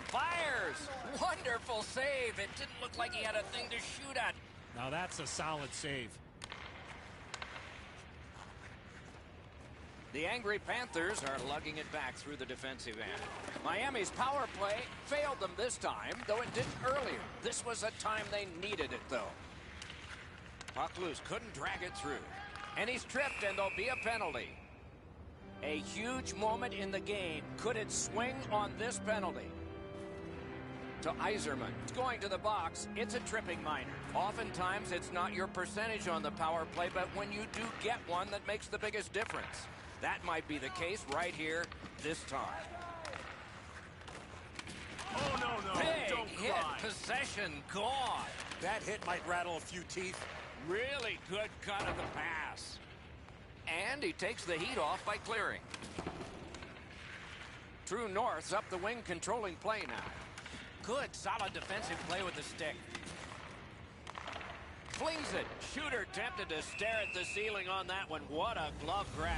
Speaker 2: Fires! Wonderful save. It didn't look like he had a thing to shoot at.
Speaker 5: Now that's a solid save.
Speaker 2: The angry Panthers are lugging it back through the defensive end. Miami's power play failed them this time, though it didn't earlier. This was a time they needed it, though. Puck loose, couldn't drag it through. And he's tripped, and there'll be a penalty. A huge moment in the game. Could it swing on this penalty? To Yzerman. It's going to the box. It's a tripping minor. Oftentimes, it's not your percentage on the power play, but when you do get one, that makes the biggest difference. That might be the case right here this time.
Speaker 6: Oh, no,
Speaker 2: Big
Speaker 6: don't
Speaker 2: hit,
Speaker 6: cry.
Speaker 2: possession gone.
Speaker 4: That hit might rattle a few teeth.
Speaker 2: Really good cut of the pass. And he takes the heat off by clearing. True North's up the wing, controlling play now. Good, solid defensive play with the stick. Flings it. Shooter tempted to stare at the ceiling on that one. What a glove grab.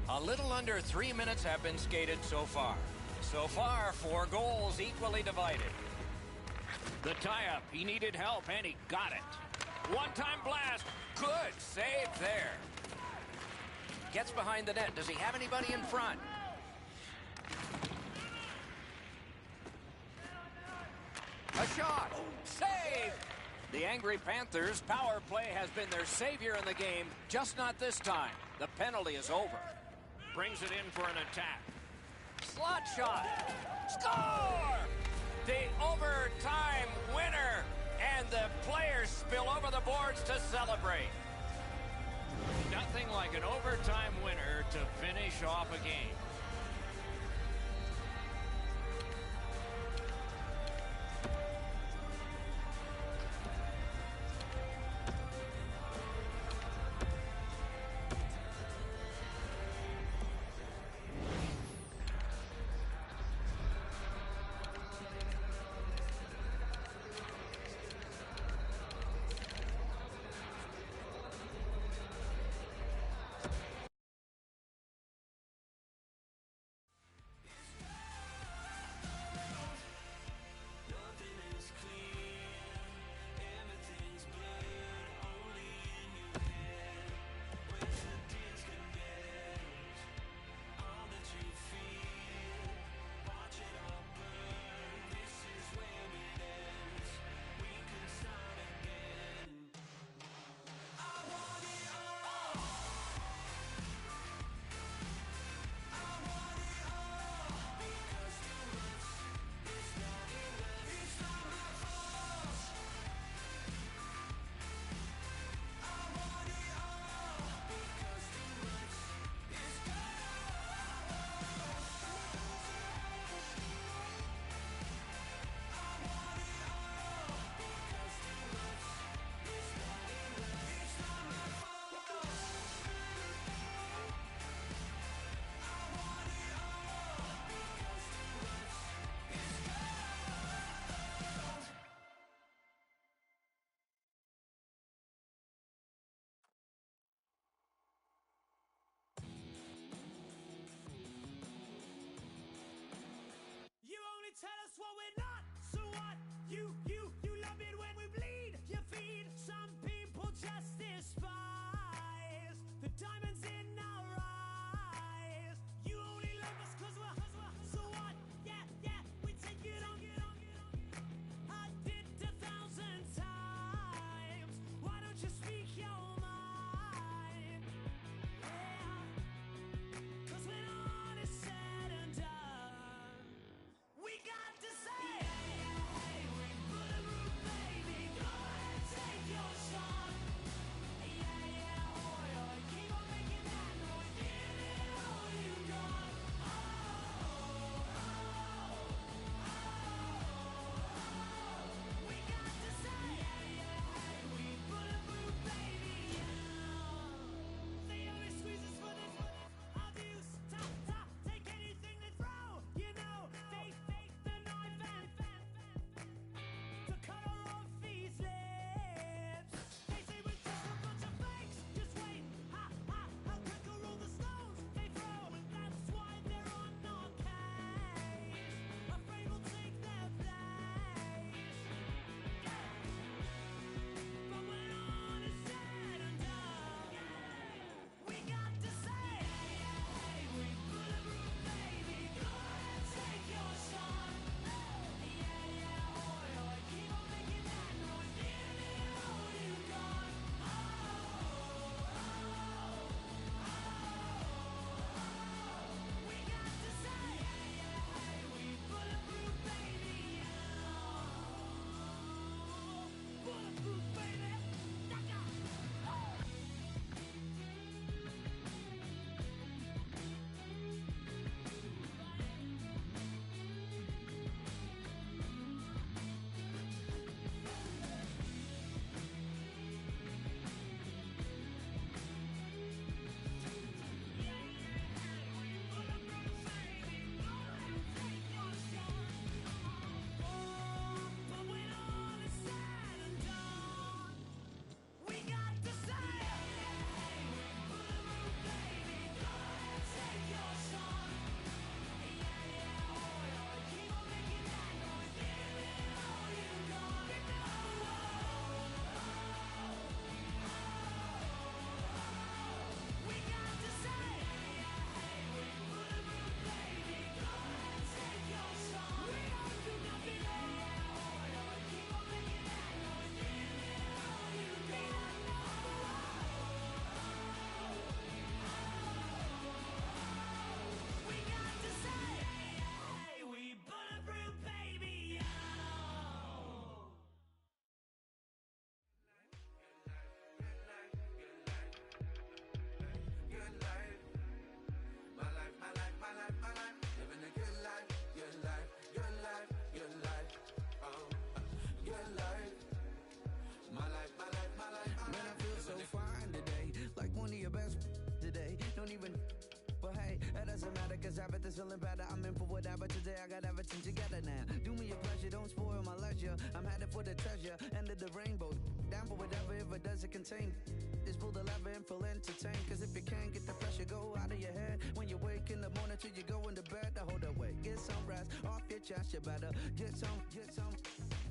Speaker 2: A little under 3 minutes have been skated so far. So far, 4 goals equally divided. The tie-up, he needed help, and he got it. One-time blast. Good save there. Gets behind the net. Does he have anybody in front? A shot. Save. The angry Panthers' power play has been their savior in the game, just not this time. The penalty is over. Brings it in for an attack. Slot shot. Score! The overtime winner. And the players spill over the boards to celebrate. Nothing like an overtime winner to finish off a game.
Speaker 1: You love it when we bleed. You feed. Some people just despise the diamonds in our eyes. You only love us 'cause we're so what? Yeah, we take it on. I did 1,000 times. Why don't you speak your mind? Yeah. 'Cause when all is said and done, we got to say, hey, we bulletproof, baby. Go ahead, take your shot. Yeah, oh, keep on making that noise. Give it all you got. We got to say, hey, we bulletproof, baby. They always squeeze us for this abuse. Top, take anything they throw. You know, they fake the knife and to cut her off these lips. They say we're just a bunch of fakes. Just wait, how quick are all the stones they throw? And that's why they're on our case. Afraid we'll take their place. But when all is said and done, we got to say, hey, we bulletproof, baby. Go ahead, take your shot. Yeah, oh, keep on making that noise. Give it all you got. We got to say, hey, we bulletproof, baby. Bulletproof, baby. But when all is said and done, we got to say, hey, we bulletproof, baby. Go ahead, take your shot. Yeah, oh, keep on making that noise. Give it all you got. We got to say, hey, we bulletproof, baby. Go ahead, take your shot. We don't do nothing. Keep on making that noise. Give it all you got. We got to say, hey, we bulletproof, baby.
Speaker 6: Good life. My life, my life, my life, my life. Living a good life, good life, good life, good life. Oh, good life. My life, my life, my life, my life.
Speaker 7: Man, I feel so fine today, like one of your best today. Don't even, but hey, that doesn't matter, cause everything's feeling better. I'm in for whatever today, I got everything together now. Do me a pleasure, don't spoil my leisure. I'm headed for the treasure, end of the rainbow. Down for whatever, if it doesn't contain. Just pull the lever and feel entertained. Cause if you can't get the pressure, go out of your head. When you wake in the morning till you go into bed, hold the way. Get some rest off your chest, you better get some.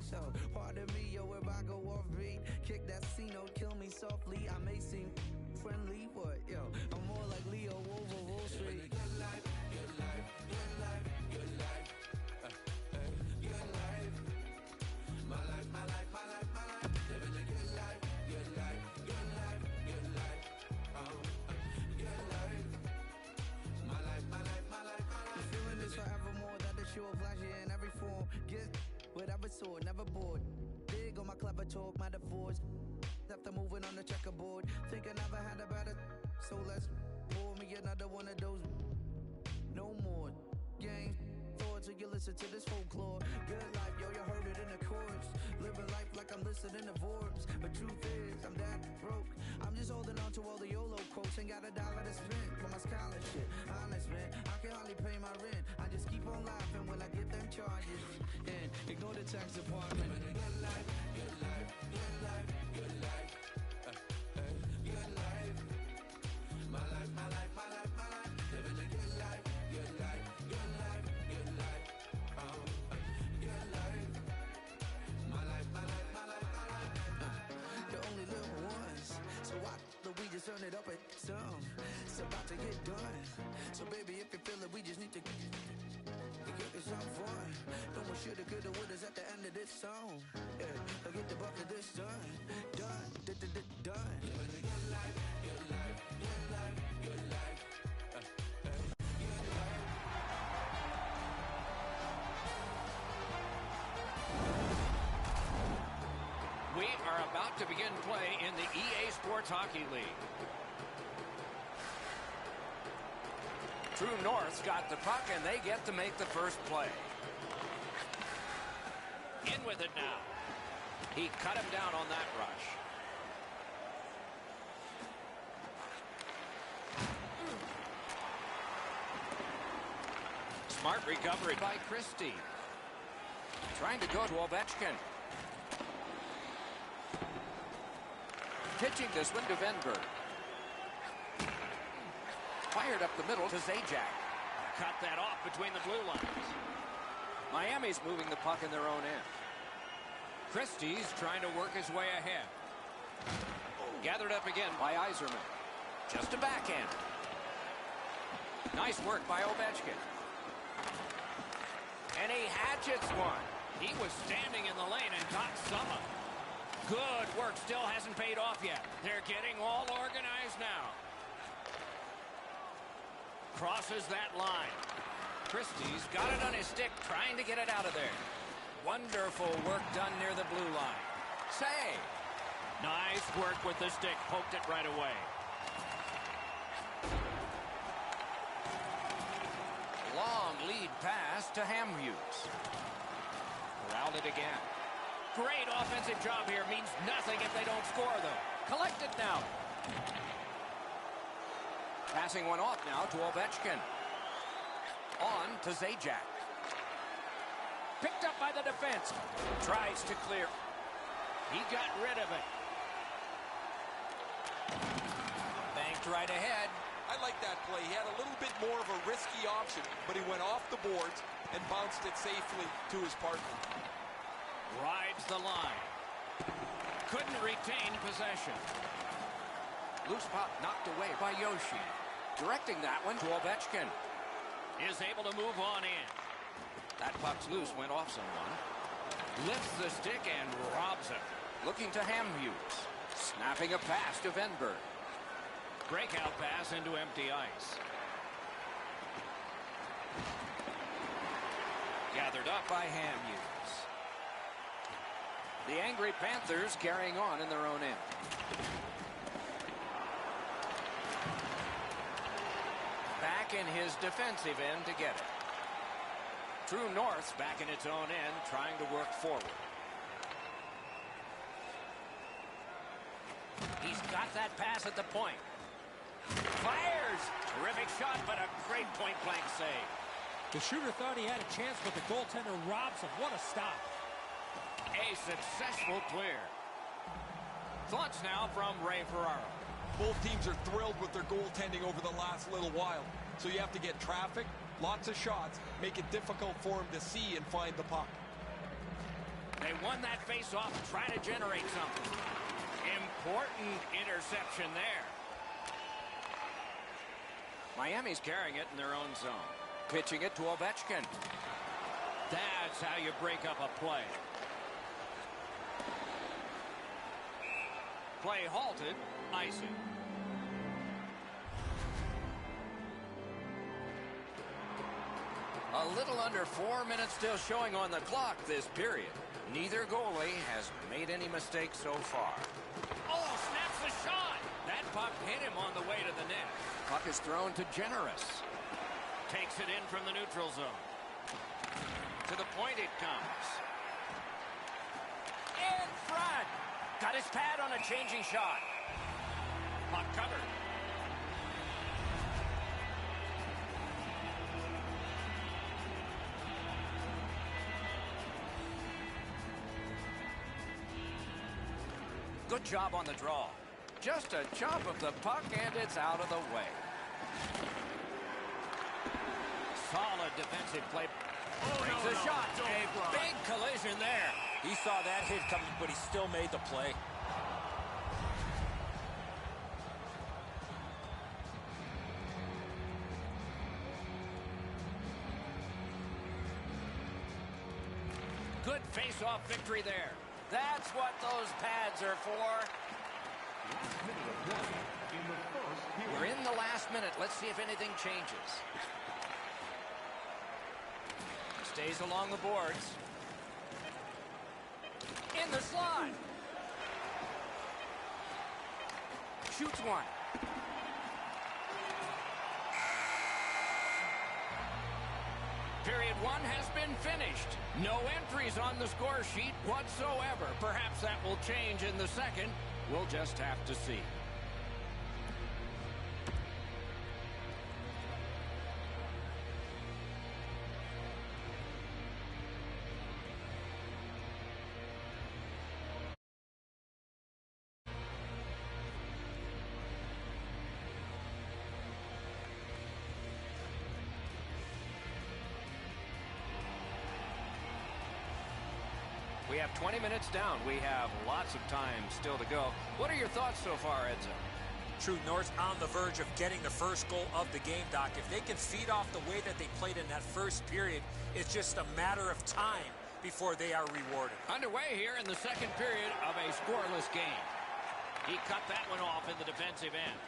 Speaker 7: So, pardon me, yo, if I go off beat, kick that C note, kill me softly. I may seem friendly, but yo, I'm more like Leo over Wall Street.
Speaker 6: Good life, good life, good life, good life. Good life. My life, my life, my life, my life. Living a good life, good life, good life, good life. Oh, good life. My life, my life, my life, my life.
Speaker 7: Feeling this forevermore, that the show of pleasure in every form. Get whatever sort, never bored. Big on my clever talk, metaphors. After moving on the checkerboard, think I never had a better. So let's pour me another one of those. No more games, thoughts, or you listen to this folklore. Good life, yo, you heard it in the chorus. Living life like I'm listening to Forbes. But truth is, I'm that broke. I'm just holding on to all the YOLO quotes. Ain't got $1 to spend for my scholarship. Honest, man, I can hardly pay my rent. I just keep on laughing when I get them charges. And ignore the tax department.
Speaker 6: Living a good life, good life, good life, good life. Good life. My life, my life, my life, my life. Living a good life, good life, good life, good life. Oh, good life.
Speaker 7: let's turn it up at some. It's about to get done. So baby, if you feel it, we just need to get some fun. No more shoulda, coulda, wouldas at the end of this song. Yeah, I'll get the bucket this done. Done.
Speaker 6: Living a good life, good life, good life, good life.
Speaker 2: We are about to begin play in the EA Sports Hockey League. True North's got the puck, and they get to make the first play. In with it now. He cut him down on that rush. Smart recovery by Christie. Trying to go to Ovechkin. Pitching this one to Venberg. Fired up the middle to Zajac. Cut that off between the blue lines. Miami's moving the puck in their own end. Christie's trying to work his way ahead. Gathered up again by Yzerman. Just a backhand. Nice work by Ovechkin. And he hatchets one. He was standing in the lane and got some of it. Good work. Still hasn't paid off yet. They're getting all organized now. Crosses that line. Christie's got it on his stick, trying to get it out of there. Wonderful work done near the blue line. Save. Nice work with the stick. Poked it right away. Long lead pass to Hamhughes. Corralled it again. Great offensive job here. Means nothing if they don't score, though. Collect it now. Passing one off now to Ovechkin. On to Zajac. Picked up by the defense. Tries to clear. He got rid of it. Banked right ahead.
Speaker 3: I like that play. He had a little bit more of a risky option, but he went off the boards and bounced it safely to his partner.
Speaker 2: Rides the line. Couldn't retain possession. Loose puck knocked away by Yoshi. Directing that one to Ovechkin. Is able to move on in. That puck's loose, went off someone. Lifts the stick and robs it. Looking to Hamhughes. Snapping a pass to Venberg. Breakout pass into empty ice. Gathered up by Hamhughes. The angry Panthers carrying on in their own end. Back in his defensive end to get it. True North's back in its own end, trying to work forward. He's got that pass at the point. Fires! Terrific shot, but a great point-blank save.
Speaker 4: The shooter thought he had a chance, but the goaltender robs him. What a stop.
Speaker 2: A successful clear. Thoughts now from Ray Ferraro.
Speaker 3: Both teams are thrilled with their goaltending over the last little while. So you have to get traffic, lots of shots, make it difficult for them to see and find the puck.
Speaker 2: They won that face-off, trying to generate something. Important interception there. Miami's carrying it in their own zone. Pitching it to Ovechkin. That's how you break up a play. Play halted. Icing. A little under 4 minutes still showing on the clock this period. Neither goalie has made any mistakes so far. Oh, snaps the shot! That puck hit him on the way to the net. Puck is thrown to Generous. Takes it in from the neutral zone. To the point it comes. In front! Got his pad on a changing shot. Puck covered. Good job on the draw. Just a chop of the puck and it's out of the way. Solid defensive play. Brings a shot. A big collision there.
Speaker 4: He saw that hit coming, but he still made the play.
Speaker 2: Good face-off victory there. That's what those pads are for. We're in the last minute. Let's see if anything changes. Stays along the boards. In the slot. Shoots one. Period one has been finished. No entries on the score sheet whatsoever. Perhaps that will change in the second. We'll just have to see. We have 20 minutes down. We have lots of time still to go. What are your thoughts so far, Edzo?
Speaker 4: True North on the verge of getting the first goal of the game, Doc. If they can feed off the way that they played in that first period, it's just a matter of time before they are rewarded.
Speaker 2: Underway here in the second period of a scoreless game. He cut that one off in the defensive end.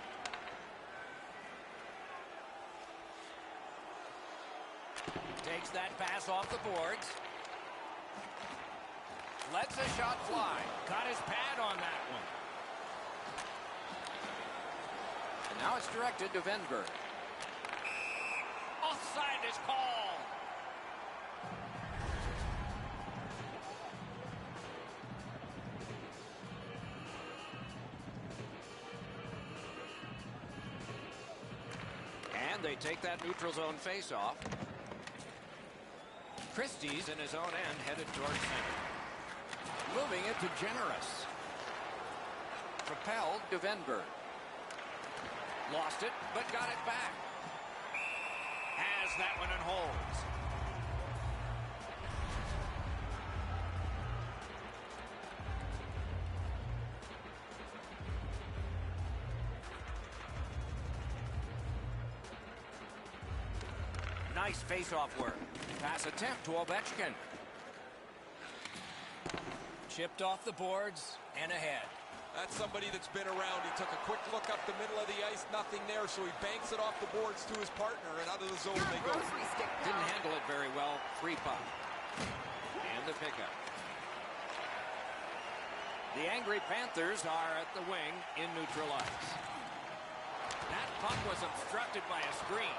Speaker 2: Takes that pass off the boards. Lets a shot fly. Got his pad on that one. And now it's directed to Venberg. Offside is called. And they take that neutral zone face-off. Christie's in his own end, headed towards center. Moving it to Generous. Propelled to Venberg. Lost it, but got it back. Has that one and holds. Nice face-off work. Pass attempt to Ovechkin. Chipped off the boards and ahead.
Speaker 3: That's somebody that's been around. He took a quick look up the middle of the ice, nothing there, so he banks it off the boards to his partner, and out of the zone they go.
Speaker 2: Didn't handle it very well. Free puck. And the pickup. The angry Panthers are at the wing in neutral ice. That puck was obstructed by a screen.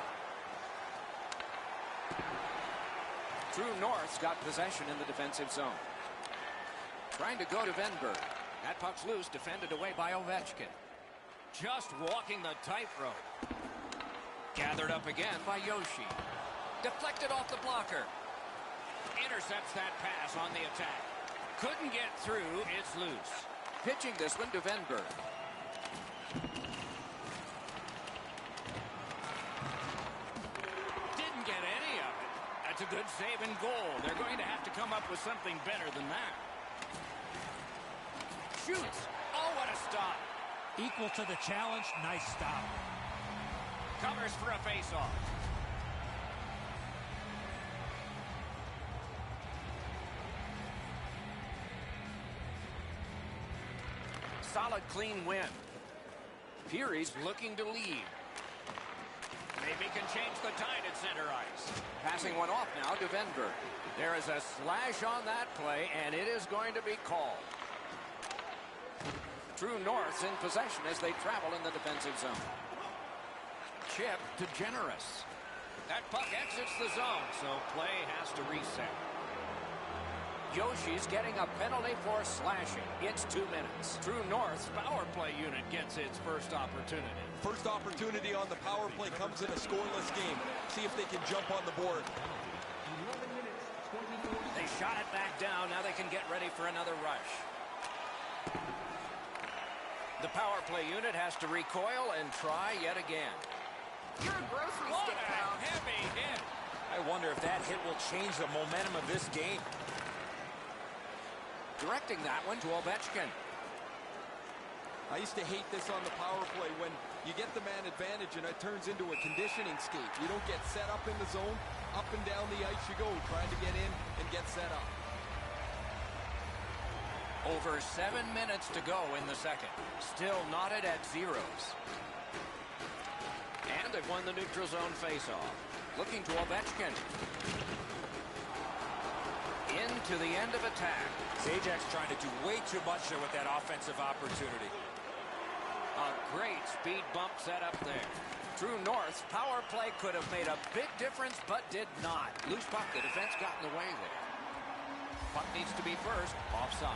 Speaker 2: True North's got possession in the defensive zone. Trying to go to Venberg. That puck's loose, defended away by Ovechkin. Just walking the tightrope. Gathered up again by Yoshi. Deflected off the blocker. Intercepts that pass on the attack. Couldn't get through, it's loose. Pitching this one to Venberg. Didn't get any of it. That's a good save and goal. They're going to have to come up with something better than that. Shoots. Oh, what a stop.
Speaker 8: Equal to the challenge. Nice stop.
Speaker 2: Covers for a face-off. Solid, clean win. Peary's looking to lead. Maybe can change the tide at center ice. Passing one off now to Venberg. There is a slash on that play, and it is going to be called. True North's in possession as they travel in the defensive zone. Chip to Generous. That puck exits the zone, so play has to reset. Yoshi's getting a penalty for slashing. It's 2 minutes. True North's power play unit gets its first opportunity.
Speaker 3: First opportunity on the power play comes in a scoreless game. See if they can jump on the board.
Speaker 2: They shot it back down. Now they can get ready for another rush. The power play unit has to recoil and try yet again.
Speaker 9: You're a grocery
Speaker 2: What
Speaker 9: stick,
Speaker 2: a
Speaker 9: pal.
Speaker 2: heavy hit.
Speaker 4: I wonder if that hit will change the momentum of this game.
Speaker 2: Directing that one to Ovechkin.
Speaker 3: I used to hate this on the power play when you get the man advantage and it turns into a conditioning skate. You don't get set up in the zone. Up and down the ice you go, trying to get in and get set up.
Speaker 2: Over 7 minutes to go in the second. Still knotted at zeros. And they've won the neutral zone faceoff. Looking to Ovechkin. Into the end of attack.
Speaker 4: Zajak's trying to do way too much there with that offensive opportunity.
Speaker 2: A great speed bump set up there. True North's power play could have made a big difference, but did not. Loose puck, the defense got in the way there. Puck needs to be first, offside.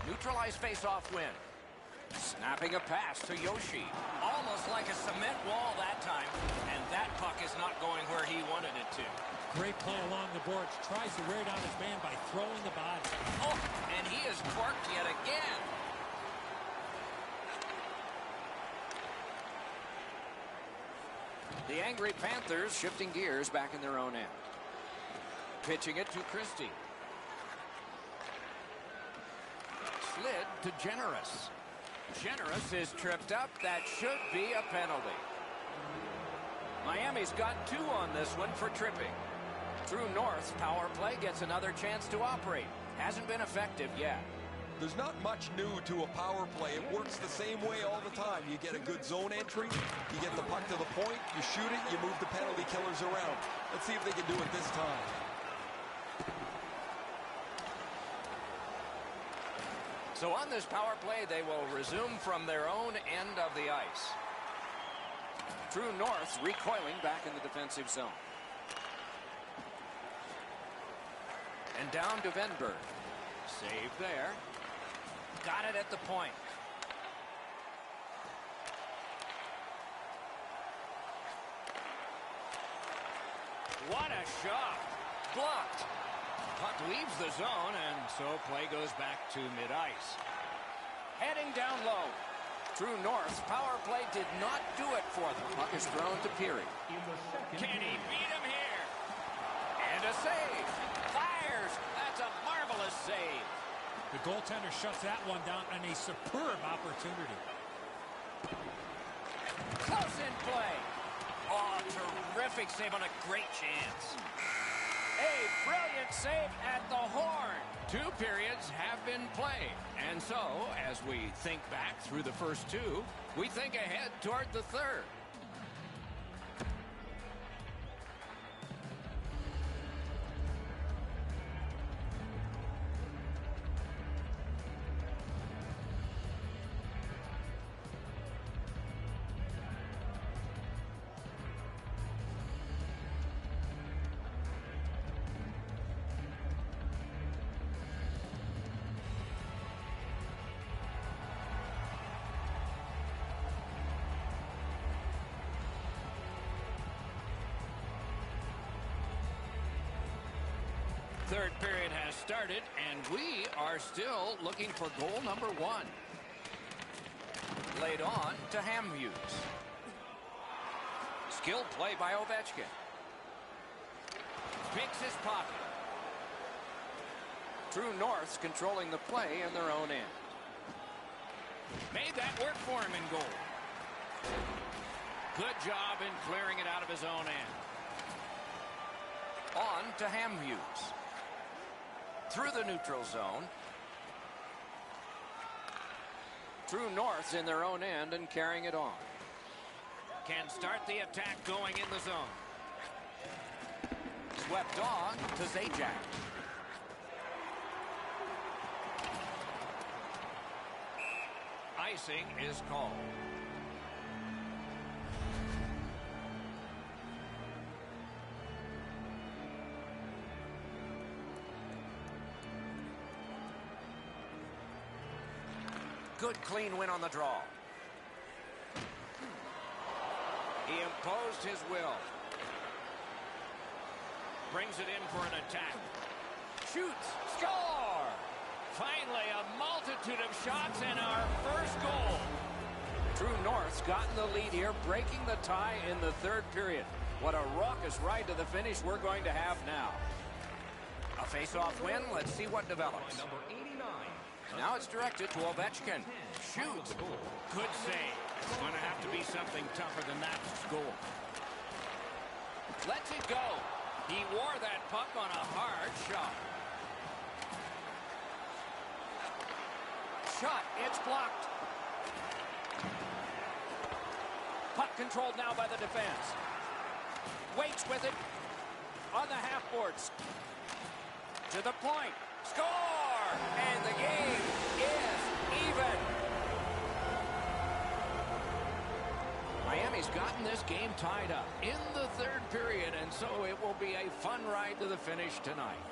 Speaker 2: Neutralized face-off win. Snapping a pass to Yoshi. Almost like a cement wall that time. And that puck is not going where he wanted it to.
Speaker 8: Great play along the boards. Tries to wear down his man by throwing the body.
Speaker 2: Oh, and he is corked yet again. The angry Panthers shifting gears back in their own end. Pitching it to Christie. Slid to Generous. Generous is tripped up. That should be a penalty. Miami's got 2 on this one for tripping. True North's power play gets another chance to operate. Hasn't been effective yet.
Speaker 3: There's not much new to a power play. It works the same way all the time. You get a good zone entry, you get the puck to the point, you shoot it, you move the penalty killers around. Let's see if they can do it this time.
Speaker 2: So on this power play, they will resume from their own end of the ice. True North's recoiling back in the defensive zone. And down to Venberg. Save there. Got it at the point. What a shot. Blocked. Puck leaves the zone, and so play goes back to mid-ice. Heading down low. True North's power play did not do it for them. Puck is thrown to Peary. Can he beat him here? And a save. Fires. That's a marvelous save.
Speaker 8: The goaltender shuts that one down on a superb opportunity.
Speaker 2: Close in play. Oh, terrific save on a great chance. A brilliant save at the horn. 2 periods have been played. And so, as we think back through the first 2, we think ahead toward the third. Third period has started, and we are still looking for goal number 1. Laid on to Hamhuis. Skilled play by Ovechkin. Picks his pocket. True North's controlling the play in their own end. Made that work for him in goal. Good job in clearing it out of his own end. On to Hamhuis. Through the neutral zone. True North's in their own end and carrying it on. Can start the attack going in the zone. Swept on to Zajac. Icing is called. Good clean win on the draw. He imposed his will. Brings it in for an attack. Shoots. Score! Finally, a multitude of shots and our first goal. True North's gotten the lead here, breaking the tie in the third period. What a raucous ride to the finish we're going to have now. A face-off win. Let's see what develops.
Speaker 10: Number 89.
Speaker 2: Now it's directed to Ovechkin. Shoots. Good save. Going to have to be something tougher than that to score. Lets it go. He wore that puck on a hard shot. Shot. It's blocked. Puck controlled now by the defense. Waits with it on the half boards. To the point. Score! And the game is even. Miami's gotten this game tied up in the third period, and so it will be a fun ride to the finish tonight.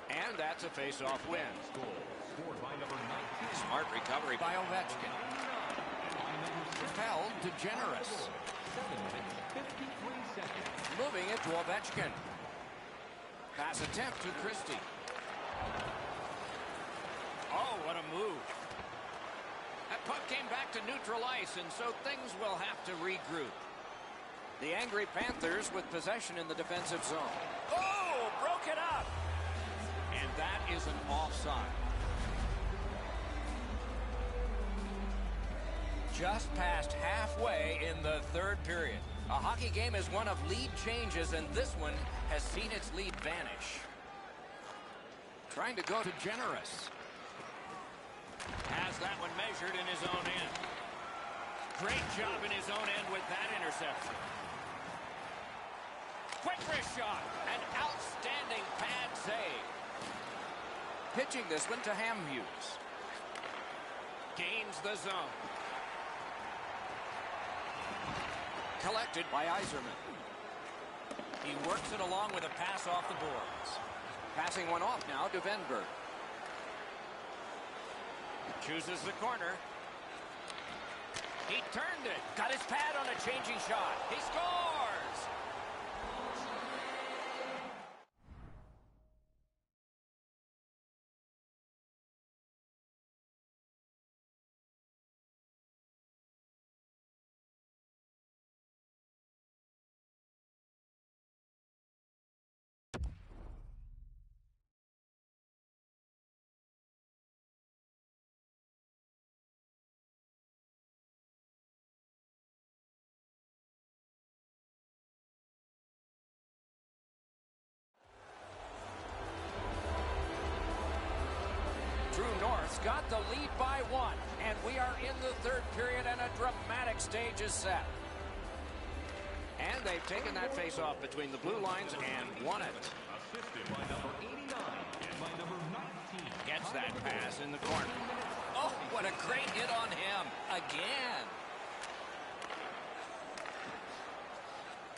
Speaker 2: And that's a face-off win. Smart recovery by Ovechkin. Held to Generous. Moving it to Ovechkin. Pass attempt to Christie. Oh, what a move. That puck came back to neutral ice, and so things will have to regroup. The angry Panthers with possession in the defensive zone. Oh, broke it up. And that is an offside. Just past halfway in the third period. A hockey game is one of lead changes, and this one has seen its lead vanish. Trying to go to Generous. Has that one measured in his own end. Great job in his own end with that interception. Quick wrist shot. An outstanding pad save. Pitching this one to Hamhughes. Gains the zone. Collected by Yzerman. He works it along with a pass off the boards. Passing one off now to Venberg. Chooses the corner. He turned it. Got his pad on a changing shot. He scores! True North's got the lead by one, and we are in the third period, and a dramatic stage is set. And they've taken that face-off between the blue lines and won it.
Speaker 10: Assisted by number 89 and by number 19.
Speaker 2: Gets that pass in the corner. Oh, what a great hit on him. Again.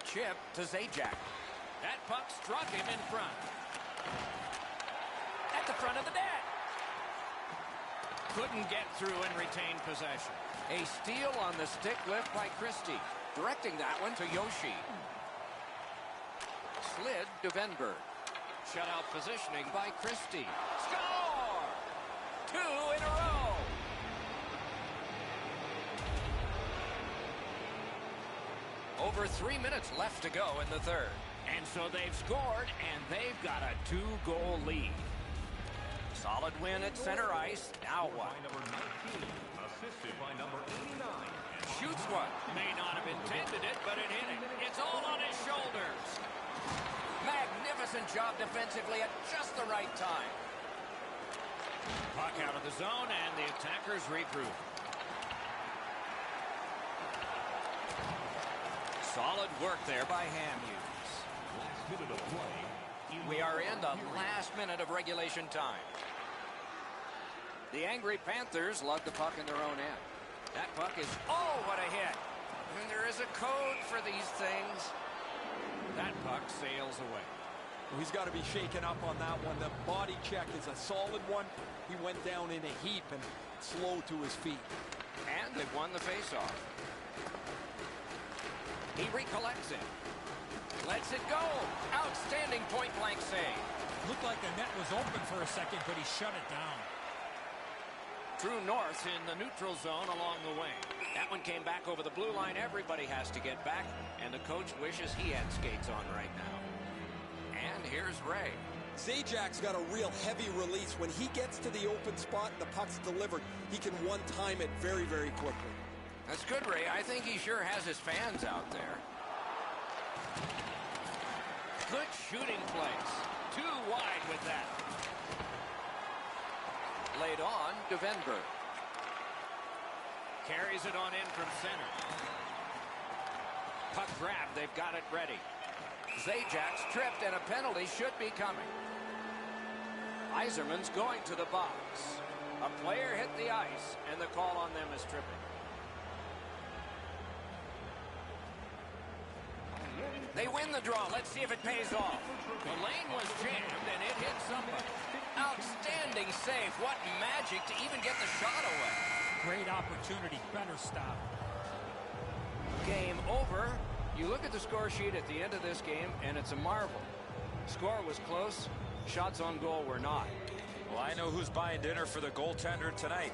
Speaker 2: Chip to Zajac. That puck struck him in front. At the front of the net. Couldn't get through and retain possession. A steal on the stick lift by Christie. Directing that one to Yoshi. Slid to Venberg. Shutout positioning by Christie. Score! 2 in a row. Over 3 minutes left to go in the third. And so they've scored, and they've got a 2-goal lead. Solid win at center ice. Now what?
Speaker 10: Number 19, assisted by number 89.
Speaker 2: Shoots one. May not have intended it, but it hit him. It's all on his shoulders. Magnificent job defensively at just the right time. Puck out of the zone, and the attackers regroup. Solid work there by Hamhughes.
Speaker 10: Last minute of play.
Speaker 2: We are in the last minute of regulation time. The angry Panthers lug the puck in their own end. That puck is, oh, what a hit. And there is a code for these things. That puck sails away.
Speaker 3: He's got to be shaken up on that one. The body check is a solid one. He went down in a heap and slow to his feet.
Speaker 2: And they've won the faceoff. He recollects it. Lets it go. Outstanding point-blank save.
Speaker 8: Looked like the net was open for a second, but he shut it down.
Speaker 2: True North in the neutral zone along the wing. That one came back over the blue line. Everybody has to get back, and the coach wishes he had skates on right now. And here's Ray.
Speaker 3: Zajac's got a real heavy release. When he gets to the open spot and the puck's delivered, he can one-time it very, very quickly.
Speaker 2: That's good, Ray. I think he sure has his fans out there. Good shooting place. Too wide with that. Laid on to Venberg. Carries it on in from center. Puck grab. They've got it ready. Zajac's tripped, and a penalty should be coming. Yzerman's going to the box. A player hit the ice, and the call on them is tripping. They win the draw. Let's see if it pays off. The lane was jammed, and it hit somebody. Outstanding save. What magic to even get the shot away.
Speaker 8: Great opportunity. Better stop.
Speaker 2: Game over. You look at the score sheet at the end of this game, and it's a marvel. Score was close. Shots on goal were not.
Speaker 4: Well, I know who's buying dinner for the goaltender tonight.